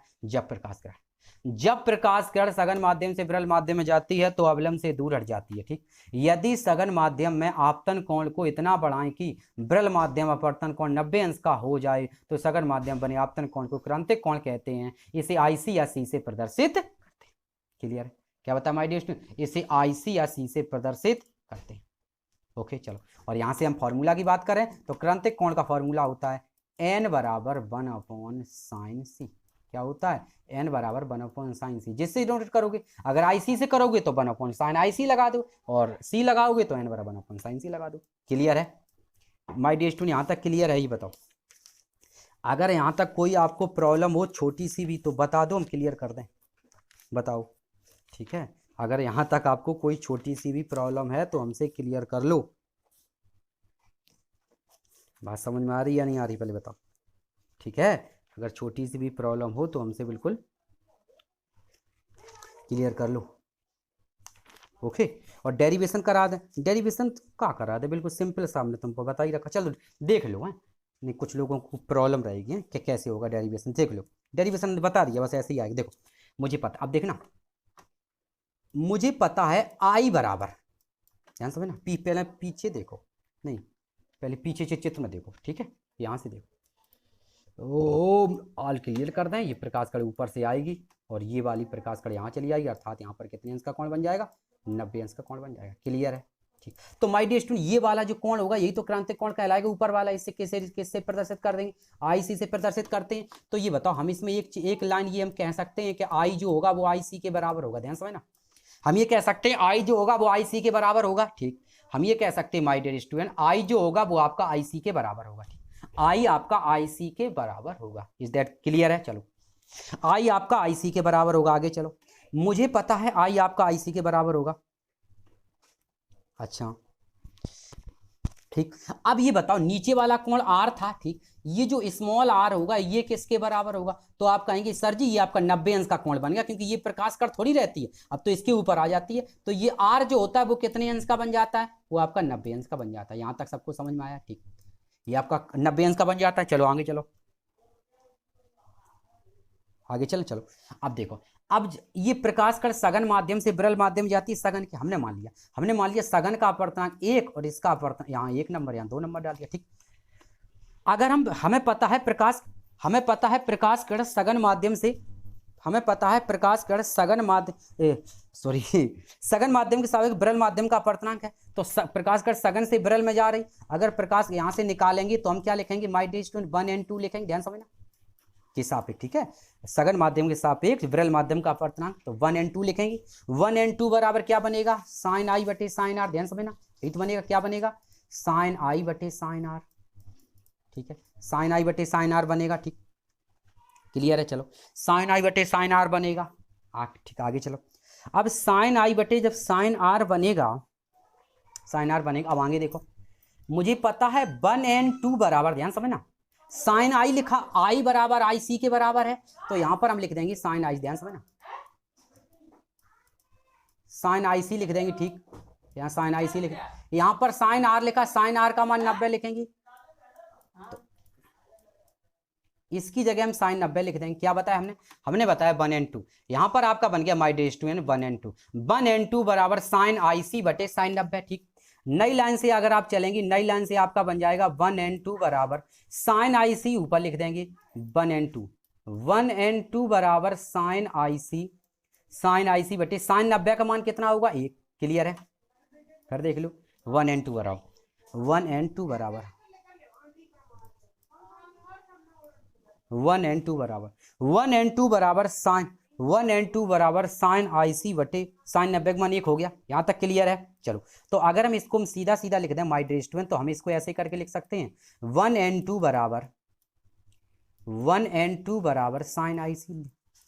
जब प्रकाश किरण सघन माध्यम से विरल माध्यम में जाती है तो अवलंब से दूर हट जाती है। ठीक। यदि सघन माध्यम में आपतन कोण को इतना बढ़ाएं कि विरल माध्यम अपवर्तन कोण 90 अंश का हो जाए तो सघन माध्यम बने आपतन कोण को क्रांतिक कोण कहते हैं। इसे आईसी या सी से प्रदर्शित करते हैं। क्लियर? क्या बता माय डियर स्टूडेंट? इसे आईसी या सी से प्रदर्शित करते हैं। ओके चलो, और यहां से हम फॉर्मूला की बात करें तो क्रांतिक कोण का फॉर्मूला होता है n बराबर 1/sin c। क्या होता है? n बराबर 1/sin c। जिससे नोट करोगे, अगर IC से करोगे तो 1/sin IC लगा दो, और c लगाओगे तो n बराबर 1/sin c लगा दो। क्लियर है माय डियर स्टूडेंट? यहां तक क्लियर है? ही बताओ, अगर यहां तक कोई आपको प्रॉब्लम हो छोटी सी भी तो बता दो, हम क्लियर कर दें। बताओ, ठीक है? अगर यहां तक आपको कोई छोटी सी भी प्रॉब्लम है तो हमसे क्लियर कर लो। बात समझ में आ रही या नहीं आ रही? पहले बताओ, ठीक है? अगर छोटी सी भी प्रॉब्लम हो तो हमसे बिल्कुल क्लियर कर लो। ओके, और डेरिवेशन करा दें। डेरिवेशन क्या करा दे? बिल्कुल सिंपल, सामने तुमको बता ही रखा। चलो देख लो, है नहीं कुछ लोगों को प्रॉब्लम रहेगी कि कैसे होगा डेरिवेशन। देख लो, डेरिवेशन बता दिया, बस ऐसे ही आएगा। देखो मुझे पता, अब देखना, मुझे पता है आई बराबर, ध्यान समझना, पहले पीछे देखो, नहीं पहले पीछे चित्र में देखो, ठीक है? यहाँ से देखो, ऑल क्लियर कर दें। ये प्रकाश कण ऊपर से आएगी और ये वाली प्रकाश कण यहाँ चली आएगी, अर्थात यहाँ पर कितने अंश का कोण बन जाएगा? 90 अंश का कोण बन जाएगा। क्लियर है? ठीक। तो माय डियर स्टूडेंट, ये वाला जो कोण होगा यही तो क्रांतिक कोण कहलाएगा। ऊपर वाला इससे किससे प्रदर्शित कर देंगे? IC से प्रदर्शित करते हैं। तो ये बताओ, हम इसमें एक लाइन ये हम कह सकते हैं कि I जो होगा वो IC के बराबर होगा। ध्यान समझना, हम ये कह सकते हैं I जो होगा वो IC के बराबर होगा। ठीक। हम ये कह सकते हैं माय डियर स्टूडेंट, I जो होगा वो आपका IC के बराबर होगा। ठीक, I आपका IC के बराबर होगा। इज दैट क्लियर है? चलो, I आपका IC के बराबर होगा। आगे चलो, मुझे पता है I आपका IC के बराबर होगा। अच्छा ठीक, अब ये बताओ, नीचे वाला कोण R था, ठीक, ये जो स्मॉल r होगा ये किसके बराबर होगा? तो आप कहेंगे सर जी ये आपका 90 अंश का कोण बन गया, क्योंकि ये प्रकाश कण थोड़ी रहती है, अब तो इसके ऊपर आ जाती है। तो ये r जो होता है वो कितने अंश का बन जाता है? वो आपका 90 अंश का बन जाता है। यहां तक सबको समझ में आया? ठीक, ये आपका 90 अंश का बन जाता है। चलो आगे चलो, आगे चलो चलो। अब देखो, अब ये प्रकाश कण सघन माध्यम से विरल माध्यम जाती है। सघन की हमने मान लिया सघन का अपवर्तनांक 1 और इसका अपवर्तन यहाँ 1 नंबर, यहाँ 2 नंबर डाल दिया। ठीक, अगर हमें पता है प्रकाश कण सघन माध्यम से, हमें पता है प्रकाश कण सघन माध्यम सघन माध्यम के सापेक्ष विरल माध्यम का अपवर्तनांक है। तो प्रकाश कण सघन से विरल में जा रही, अगर प्रकाश यहाँ से निकालेंगे तो हम क्या लिखेंगे, माय डियर स्टूडेंट 1 and 2 लिखेंगे, ध्यान समझना, के सापेक्ष। ठीक है, सघन माध्यम के सापेक्ष विरल माध्यम का अपवर्तनांक, तो 1 and 2 लिखेंगे। 1 and 2 बराबर क्या बनेगा, साइन आई बटे साइन आर, ध्यान समझना, यही तो बनेगा, क्या बनेगा, साइन आई बटे साइन आर। ठीक है, साइन आई बटे साइन आर बनेगा। ठीक, क्लियर है, चलो साइन आई बटे साइन आर बनेगा। ठीक, आगे चलो। अब साइन आई बटे जब साइन आर बनेगा, अब आगे देखो, मुझे पता है 1 and 2 बराबर, ध्यान समझना, साइन आई लिखा, आई बराबर आई सी के बराबर है, तो यहां पर हम लिख देंगे साइन आई, ध्यान समझना, साइन आई सी लिख देंगे। ठीक, यहां साइन आई सी लिख, यहां पर साइन आर लिखा, साइन आर का मान 90 लिखेंगे, तो इसकी जगह हम साइन 90 लिख देंगे। क्या बताया हमने बताया 1 and 2, यहां पर आपका बन गया my dear student 1 and 2। 1 and 2 बराबर साइन आई सी बटे साइन 90। ठीक, नई लाइन से अगर आप चलेंगे, नई लाइन से आपका बन जाएगा 1 and 2 बराबर साइन आई सी, ऊपर लिख देंगे 1 and 2। 1 and 2 बराबर साइन आई सी बटे साइन 90 का मान कितना होगा, 1। क्लियर है, फिर देख लो 1 and 2 बराबर 1 and 2 बराबर 1 and 2 बराबर साइन आई सी बटे साइन 90 का मान 1 हो गया। यहाँ तक क्लियर है। चलो, तो अगर हम इसको सीधा सीधा लिख दें माय डियर स्टूडेंट, तो हम इसको ऐसे करके लिख सकते हैं 1 and 2 बराबर साइन आई सी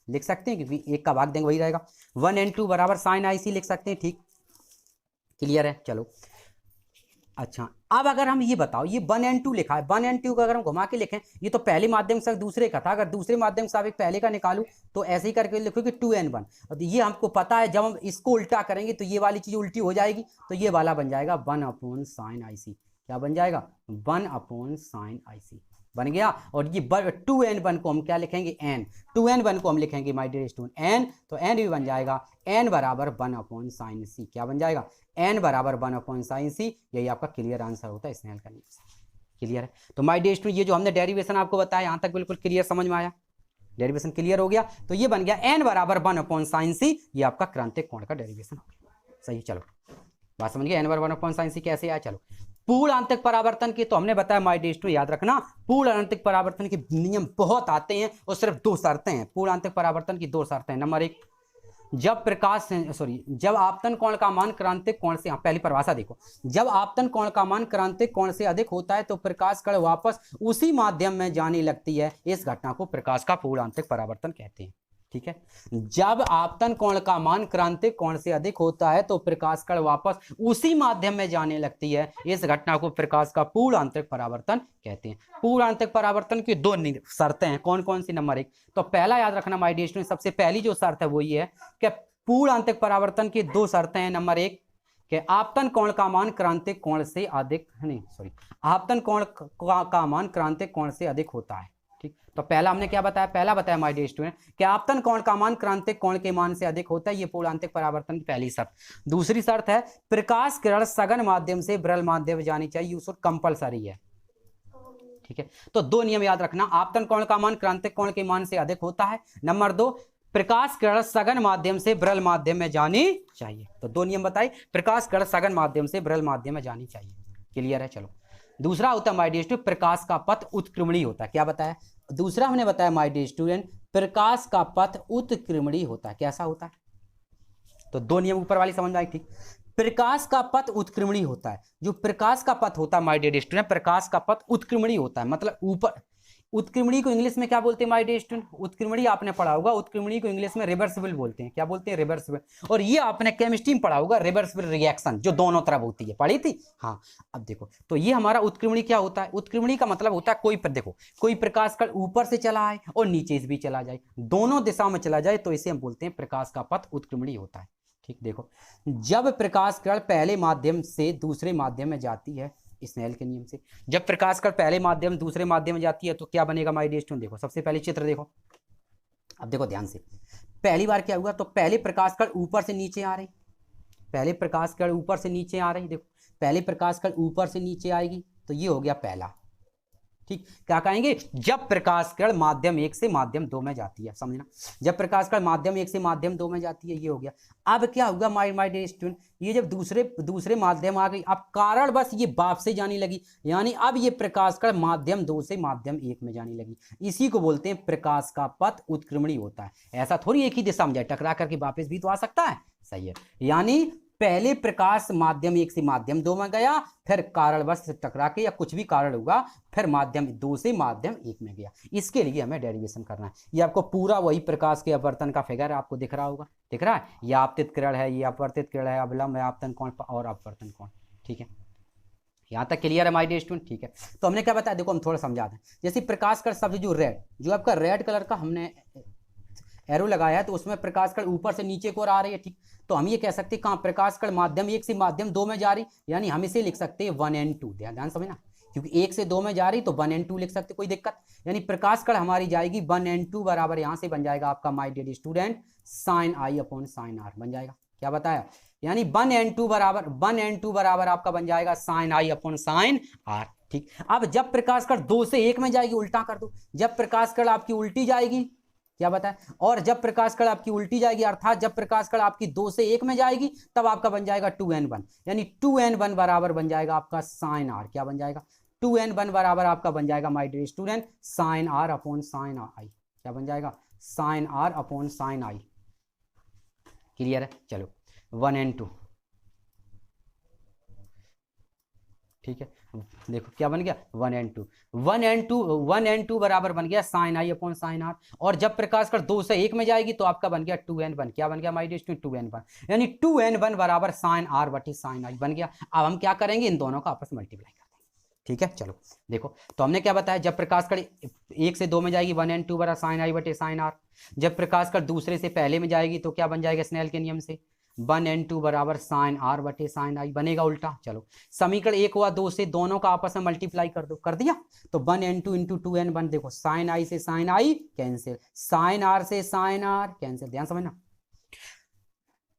लिख सकते हैं, क्योंकि एक का भाग देंगे वही रहेगा। 1 and 2 बराबर साइन आई सी लिख सकते हैं। ठीक, क्लियर है। चलो, अच्छा, अब अगर हम ये बताओ, ये 1 and 2 लिखा है, 1 and 2 को अगर हम घुमा के लिखें, ये तो पहले माध्यम से दूसरे का था, अगर दूसरे माध्यम से एक पहले का निकालूं तो ऐसे ही करके लिखो कि 2 and 1। और ये हमको पता है, जब हम इसको उल्टा करेंगे तो ये वाली चीज उल्टी हो जाएगी, तो ये वाला बन जाएगा 1 अपॉन साइन आई सी। क्या बन जाएगा, 1 अपॉन साइन आई सी बन गया। और ये 2 and 1 को हम क्या लिखेंगे, n। 2 and 1 को हम लिखेंगे माय डियर स्टूडेंट n, तो n भी बन जाएगा n बराबर 1 अपॉन साइन सी। क्या बन जाएगा, n बराबर 1 अपॉन साइन सी। यही आपका क्लियर आंसर होता है इसमें हल करने से। क्लियर है। तो माय डियर स्टूडेंट, ये जो हमने डेरिवेशन आपको बताया, यहाँ तक बिल्कुल क्लियर समझ में आया, डेरिवेशन क्लियर हो गया। तो ये बन गया n बराबर 1 अपॉन साइन सी, ये आपका क्रांतिक कोण का डेरिवेशन हो गया। सही, चलो बात समझ गया, n बराबर 1 अपॉन साइन सी कैसे आया। चलो, पूर्ण आंतरिक परावर्तन की तो हमने बताया माय डियर स्टूडेंट, याद रखना, पूर्ण आंतरिक परावर्तन के नियम बहुत आते हैं और सिर्फ 2 शर्तें हैं। पूर्ण आंतरिक परावर्तन की 2 शर्तें हैं। नंबर 1, जब आपतन कोण का मान क्रांतिक कोण से, पहली परिभाषा देखो, जब आपतन कोण का मान क्रांतिक कोण से अधिक होता है तो प्रकाश कण वापस उसी माध्यम में जाने लगती है। इस घटना को प्रकाश का पूर्ण आंतरिक परावर्तन कहते हैं। ठीक है, जब आपतन कोण का मान क्रांतिक कोण से अधिक होता है तो प्रकाश कण वापस उसी माध्यम में जाने लगती है। इस घटना को प्रकाश का पूर्ण आंतरिक परावर्तन कहते हैं। पूर्ण आंतरिक परावर्तन की 2 शर्तें हैं। कौन कौन सी। नंबर 1, तो पहला याद रखना माय डियर स्टूडेंट, सबसे पहली जो शर्त है वो ये है कि पूर्ण आंतरिक परावर्तन की 2 शर्तें हैं। नंबर 1, कि आपतन कोण का मान क्रांतिक कोण से अधिक, आपतन कोण का मान क्रांतिक कोण से अधिक होता है। ठीक, तो पहला हमने क्या बताया, पहला बताया माय डियर स्टूडेंट कि आपतन कोण का मान क्रांतिक कोण के मान से अधिक होता है। ये पूर्ण आंतरिक परावर्तन की पहली शर्त। दूसरी शर्त है, प्रकाश किरण सघन माध्यम से विरल माध्यम में जानी चाहिए, उसको कंपलसरी है। ठीक है, तो 2 नियम याद रखना, आपतन कोण का मान क्रांतिक कोण के मान से अधिक होता है। नंबर 2, प्रकाश किरण सघन माध्यम से विरल माध्यम में जानी चाहिए। तो 2 नियम बताए, प्रकाश किरण सघन माध्यम से विरल माध्यम में जानी चाहिए। क्लियर है। चलो, दूसरा होता है माय डियर स्टूडेंट, प्रकाश का पथ उत्क्रमणीय होता है। क्या बताया, दूसरा हमने बताया माय डियर स्टूडेंट, प्रकाश का पथ उत्क्रमणीय होता है। कैसा होता है, तो 2 नियम ऊपर वाली समझ में आई। ठीक, प्रकाश का पथ उत्क्रमणीय होता है। जो प्रकाश का पथ होता है माय डियर स्टूडेंट, प्रकाश का पथ उत्क्रमणीय होता है, मतलब ऊपर। उत्क्रमणीय को इंग्लिश में क्या बोलते हैं माय डियर स्टूडेंट, उत्क्रमणीय आपने पढ़ा होगा, उत्क्रमणीय को इंग्लिश में रिवर्सिबल बोलते हैं। क्या बोलते हैं, रिवर्सिबल। और ये आपने केमिस्ट्री में पढ़ा होगा, रिवर्सिबल रिएक्शन जो दोनों तरफ होती है, पढ़ी थी। हाँ, अब देखो, तो ये हमारा उत्क्रमणीय क्या होता है, उत्क्रमणीय का मतलब होता है कोई पर देखो, कोई प्रकाश कण ऊपर से चला आए और नीचे से भी चला जाए, दोनों दिशा में चला जाए, तो इसे हम बोलते हैं प्रकाश का पथ उत्क्रमणीय होता है। ठीक, देखो, जब प्रकाश कण पहले माध्यम से दूसरे माध्यम में जाती है स्नेल के नियम से। जब प्रकाश कण पहले माध्यम दूसरे माध्यम में जाती है तो क्या बनेगा माय डियर स्टूडेंट? देखो सबसे पहले चित्र देखो, अब देखो ध्यान से, पहली बार क्या हुआ, तो पहले प्रकाश कण ऊपर से नीचे आ रही, पहले प्रकाश कण ऊपर से नीचे आ रही, देखो पहले प्रकाश कण ऊपर से नीचे आएगी तो ये हो गया पहला। ठीक, क्या कहेंगे? जब प्रकाश कण माध्यम 1 से माध्यम 2 में जाती है, समझना, जब प्रकाश कण माध्यम 1 से माध्यम 2 में जाती है, ये हो गया। अब क्या होगा माय डियर स्टूडेंट, ये जब दूसरे माध्यम आ गई, अब कारण बस ये बाप से जाने लगी, यानी अब ये प्रकाश कण माध्यम 2 से माध्यम 1 में जाने लगी। इसी को बोलते हैं प्रकाश का पथ उत्क्रमणी होता है। ऐसा थोड़ी एक ही दिशा में जाए, टकरा करके वापस भी तो आ सकता है। सही है, यानी पहले प्रकाश माध्यम 1 से माध्यम 2 में गया, फिर कारणवश से टकरा के या कुछ भी कारण होगा, फिर माध्यम 2 से माध्यम 1 में गया। इसके लिए हमें डेरिवेशन करना है। ये आपको पूरा वही प्रकाश के अपवर्तन का फिगर आपको दिख रहा होगा, दिख रहा है, ये आपतित किरण है, ये अपवर्तित किरण है, अवलंब है, आपतन कोण और अपवर्तन कोण। ठीक है, यहाँ तक क्लियर है माय डियर स्टूडेंट? ठीक है, तो हमने क्या बताया, देखो हम थोड़ा समझा दें। जैसे प्रकाश का शब्द जो रेड, जो आपका रेड कलर का हमने एरो लगाया है, तो उसमें प्रकाश कण ऊपर से नीचे को आ रही है। ठीक, तो हम ये कह सकते हैं कहाँ, प्रकाश कण माध्यम 1 से माध्यम 2 में जा रही, यानी हम इसे लिख सकते हैं 1 and 2। ध्यान समझना, क्योंकि 1 से 2 में जा रही तो 1 and 2 लिख सकते, कोई दिक्कत। यानी प्रकाश कण हमारी जाएगी 1 and 2 बराबर, यहाँ से बन जाएगा आपका my dear student sin I upon sin R बन जाएगा। क्या बताया? यानी 1 and 2 बराबर आपका बन जाएगा sin I upon sin R। ठीक, अब जब प्रकाश कण 2 से 1 में जाएगी, उल्टा कर दो, जब प्रकाश कण आपकी उल्टी जाएगी, क्या बताए, और जब प्रकाश कण आपकी उल्टी जाएगी, अर्थात जब प्रकाश कण आपकी 2 से 1 में जाएगी, तब आपका बन जाएगा 2n1, यानी 2n1 बराबर बन जाएगा आपका sin R। क्या बन जाएगा? 2n1 बराबर आपका बन जाएगा my dear student sin R upon sin I। क्या बन जाएगा? sin R upon sin I। Clear है? चलो 1 and 2, ठीक है, देखो क्या बन गया 1 and 2, 1 and 2 बराबर बन गया sin I upon sin R। और जब प्रकाश कण 2 से 1 में जाएगी तो आपका बन गया 2n1। क्या बन गया माय डियर स्टूडेंट? 2n1, यानी 2n1 बराबर sin R बटे sin I बन गया। अब हम क्या करेंगे, इन दोनों का आपस में मल्टीप्लाई कर देंगे। ठीक है, चलो देखो, तो हमने क्या बताया, जब प्रकाश कण 1 से 2 में जाएगी 1 and 2 बराबर sin I बटे sin R। जब प्रकाश कण दूसरे से पहले में जाएगी तो क्या बन जाएगा स्नेल के नियम से, 1 and 2 बराबर sin R बटे sin I बनेगा उल्टा। चलो समीकरण 1 हुआ 2 से, दोनों का आपस में मल्टीप्लाई कर दो, कर दिया, तो 1 and 2 इंटू 2n1, देखो sin I से sin I cancel, sin R से sin R कैंसिल, ध्यान समझना,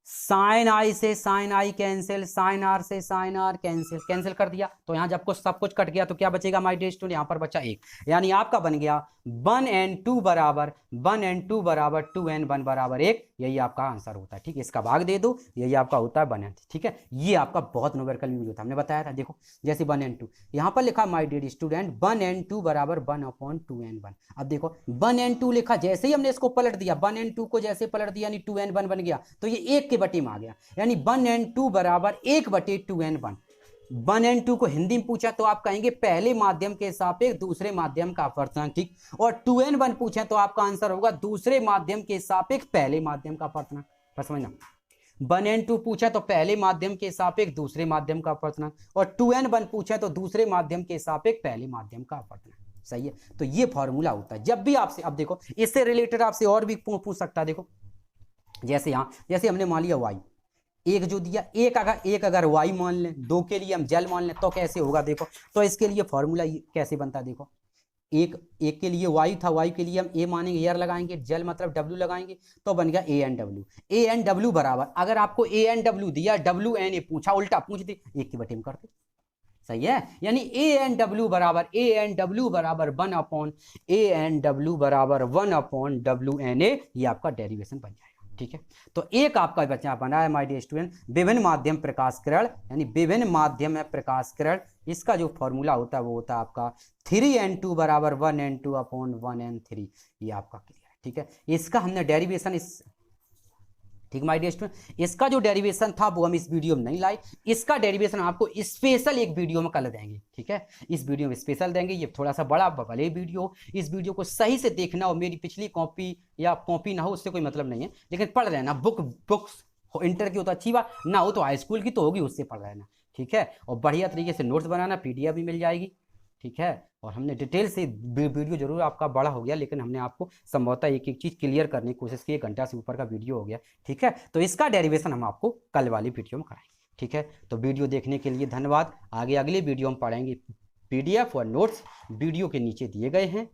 sin I से sin I cancel, sin R से sin R कैंसिल, कैंसिल कर दिया, तो यहाँ जब कुछ सब कुछ कट गया तो क्या बचेगा माय डियर स्टूडेंट? यहाँ पर बचा 1, यानी आपका बन गया 1 and 2 बराबर 2n1 बराबर 1। यही आपका आंसर होता है। ठीक है, इसका भाग दे दो, यही आपका होता है 1 and 3। ठीक है, ये आपका बहुत न्यूमेरिकल यूज था, हमने बताया था। देखो जैसे 1 and 2 यहाँ पर लिखा माय डियर स्टूडेंट 1 and 2 बराबर 1 अपॉन 2n1। अब देखो 1 and 2 लिखा, जैसे ही हमने इसको पलट दिया, 1 and 2 को जैसे पलट दिया, यानी 2n1 बन गया, तो ये 1 के बटे में आ गया, यानी 1 and 2 बराबर 1 बटे 2n1। 1 and 2 को हिंदी में पूछा तो आप कहेंगे पहले माध्यम के सापेक्ष दूसरे माध्यम का अपवर्तन। ठीक, और 2n1 पूछे तो आपका आंसर होगा दूसरे माध्यम के सापेक्ष पहले माध्यम का अपवर्तन। बस समझना, 1 and 2 पूछा तो पहले माध्यम के सापेक्ष दूसरे माध्यम का अपवर्तन, और 2n1 पूछा तो दूसरे माध्यम के सापेक्ष पहले माध्यम का अपवर्तन। सही है, तो ये फॉर्मूला होता है जब भी आपसे, अब देखो इससे रिलेटेड आपसे और भी पूछ सकता है। देखो जैसे यहाँ, जैसे हमने मान लिया y, एक जो दिया, एक अगर y मान लें, 2 के लिए हम जल मान लें, तो कैसे होगा? देखो तो इसके लिए फॉर्मूला कैसे बनता है, देखो एक के लिए y था, y के लिए हम a मानेंगे, एयर लगाएंगे, जल मतलब w लगाएंगे, तो बन गया a and w बराबर, अगर आपको a and w दिया, w n a पूछा, उल्टा पूछ दे, 1 के बटे में कर दे। सही है, यानी a and w बराबर 1 अपॉन w n a, ये आपका डेरिवेशन बन जाएगा। ठीक है, तो एक आपका बच्चा बना है माय डियर स्टूडेंट विभिन्न माध्यम प्रकाश किरण, यानी विभिन्न माध्यम में प्रकाश किरण, इसका जो फॉर्मूला होता है वो होता है आपका 3n2 बराबर 1n2 अपॉन 1n3। ये आपका क्लियर है। ठीक है, इसका हमने डेरिवेशन ठीक माय डियर स्टूडेंट, इसका जो डेरिवेशन था वो हम इस वीडियो में नहीं लाए, इसका डेरिवेशन आपको स्पेशल एक वीडियो में कल देंगे। ठीक है, इस वीडियो में स्पेशल देंगे, ये थोड़ा सा बड़ा भले वीडियो, इस वीडियो को सही से देखना, और मेरी पिछली कॉपी या कॉपी ना हो उससे कोई मतलब नहीं है, लेकिन पढ़ लेना, बुक्स इंटर की हो तो अच्छी बात, ना हो तो हाई स्कूल की तो होगी, उससे पढ़ लेना। ठीक है, और बढ़िया तरीके से नोट्स बनाना, PDF भी मिल जाएगी। ठीक है, और हमने डिटेल से वीडियो जरूर आपका बड़ा हो गया, लेकिन हमने आपको संभवतः एक एक चीज़ क्लियर करने की कोशिश की, 1 घंटा से ऊपर का वीडियो हो गया। ठीक है, तो इसका डेरिवेशन हम आपको कल वाली वीडियो में कराएंगे। ठीक है, तो वीडियो देखने के लिए धन्यवाद। आगे अगले वीडियो हम पढ़ेंगे PDF और नोट्स वीडियो के नीचे दिए गए हैं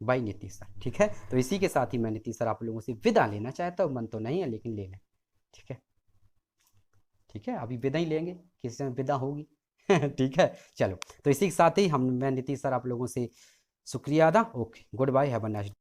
बाई नीतीश सर। ठीक है, तो इसी के साथ ही मैं नीतीश सर आप लोगों से विदा लेना चाहता हूँ, मन तो नहीं है लेकिन ले लें। ठीक है, ठीक है, अभी विदा ही लेंगे, किसी समय विदा होगी। ठीक है, चलो, तो इसी के साथ ही मैं नीतीश सर आप लोगों से शुक्रिया अदा। Okay, goodbye, have a nice day.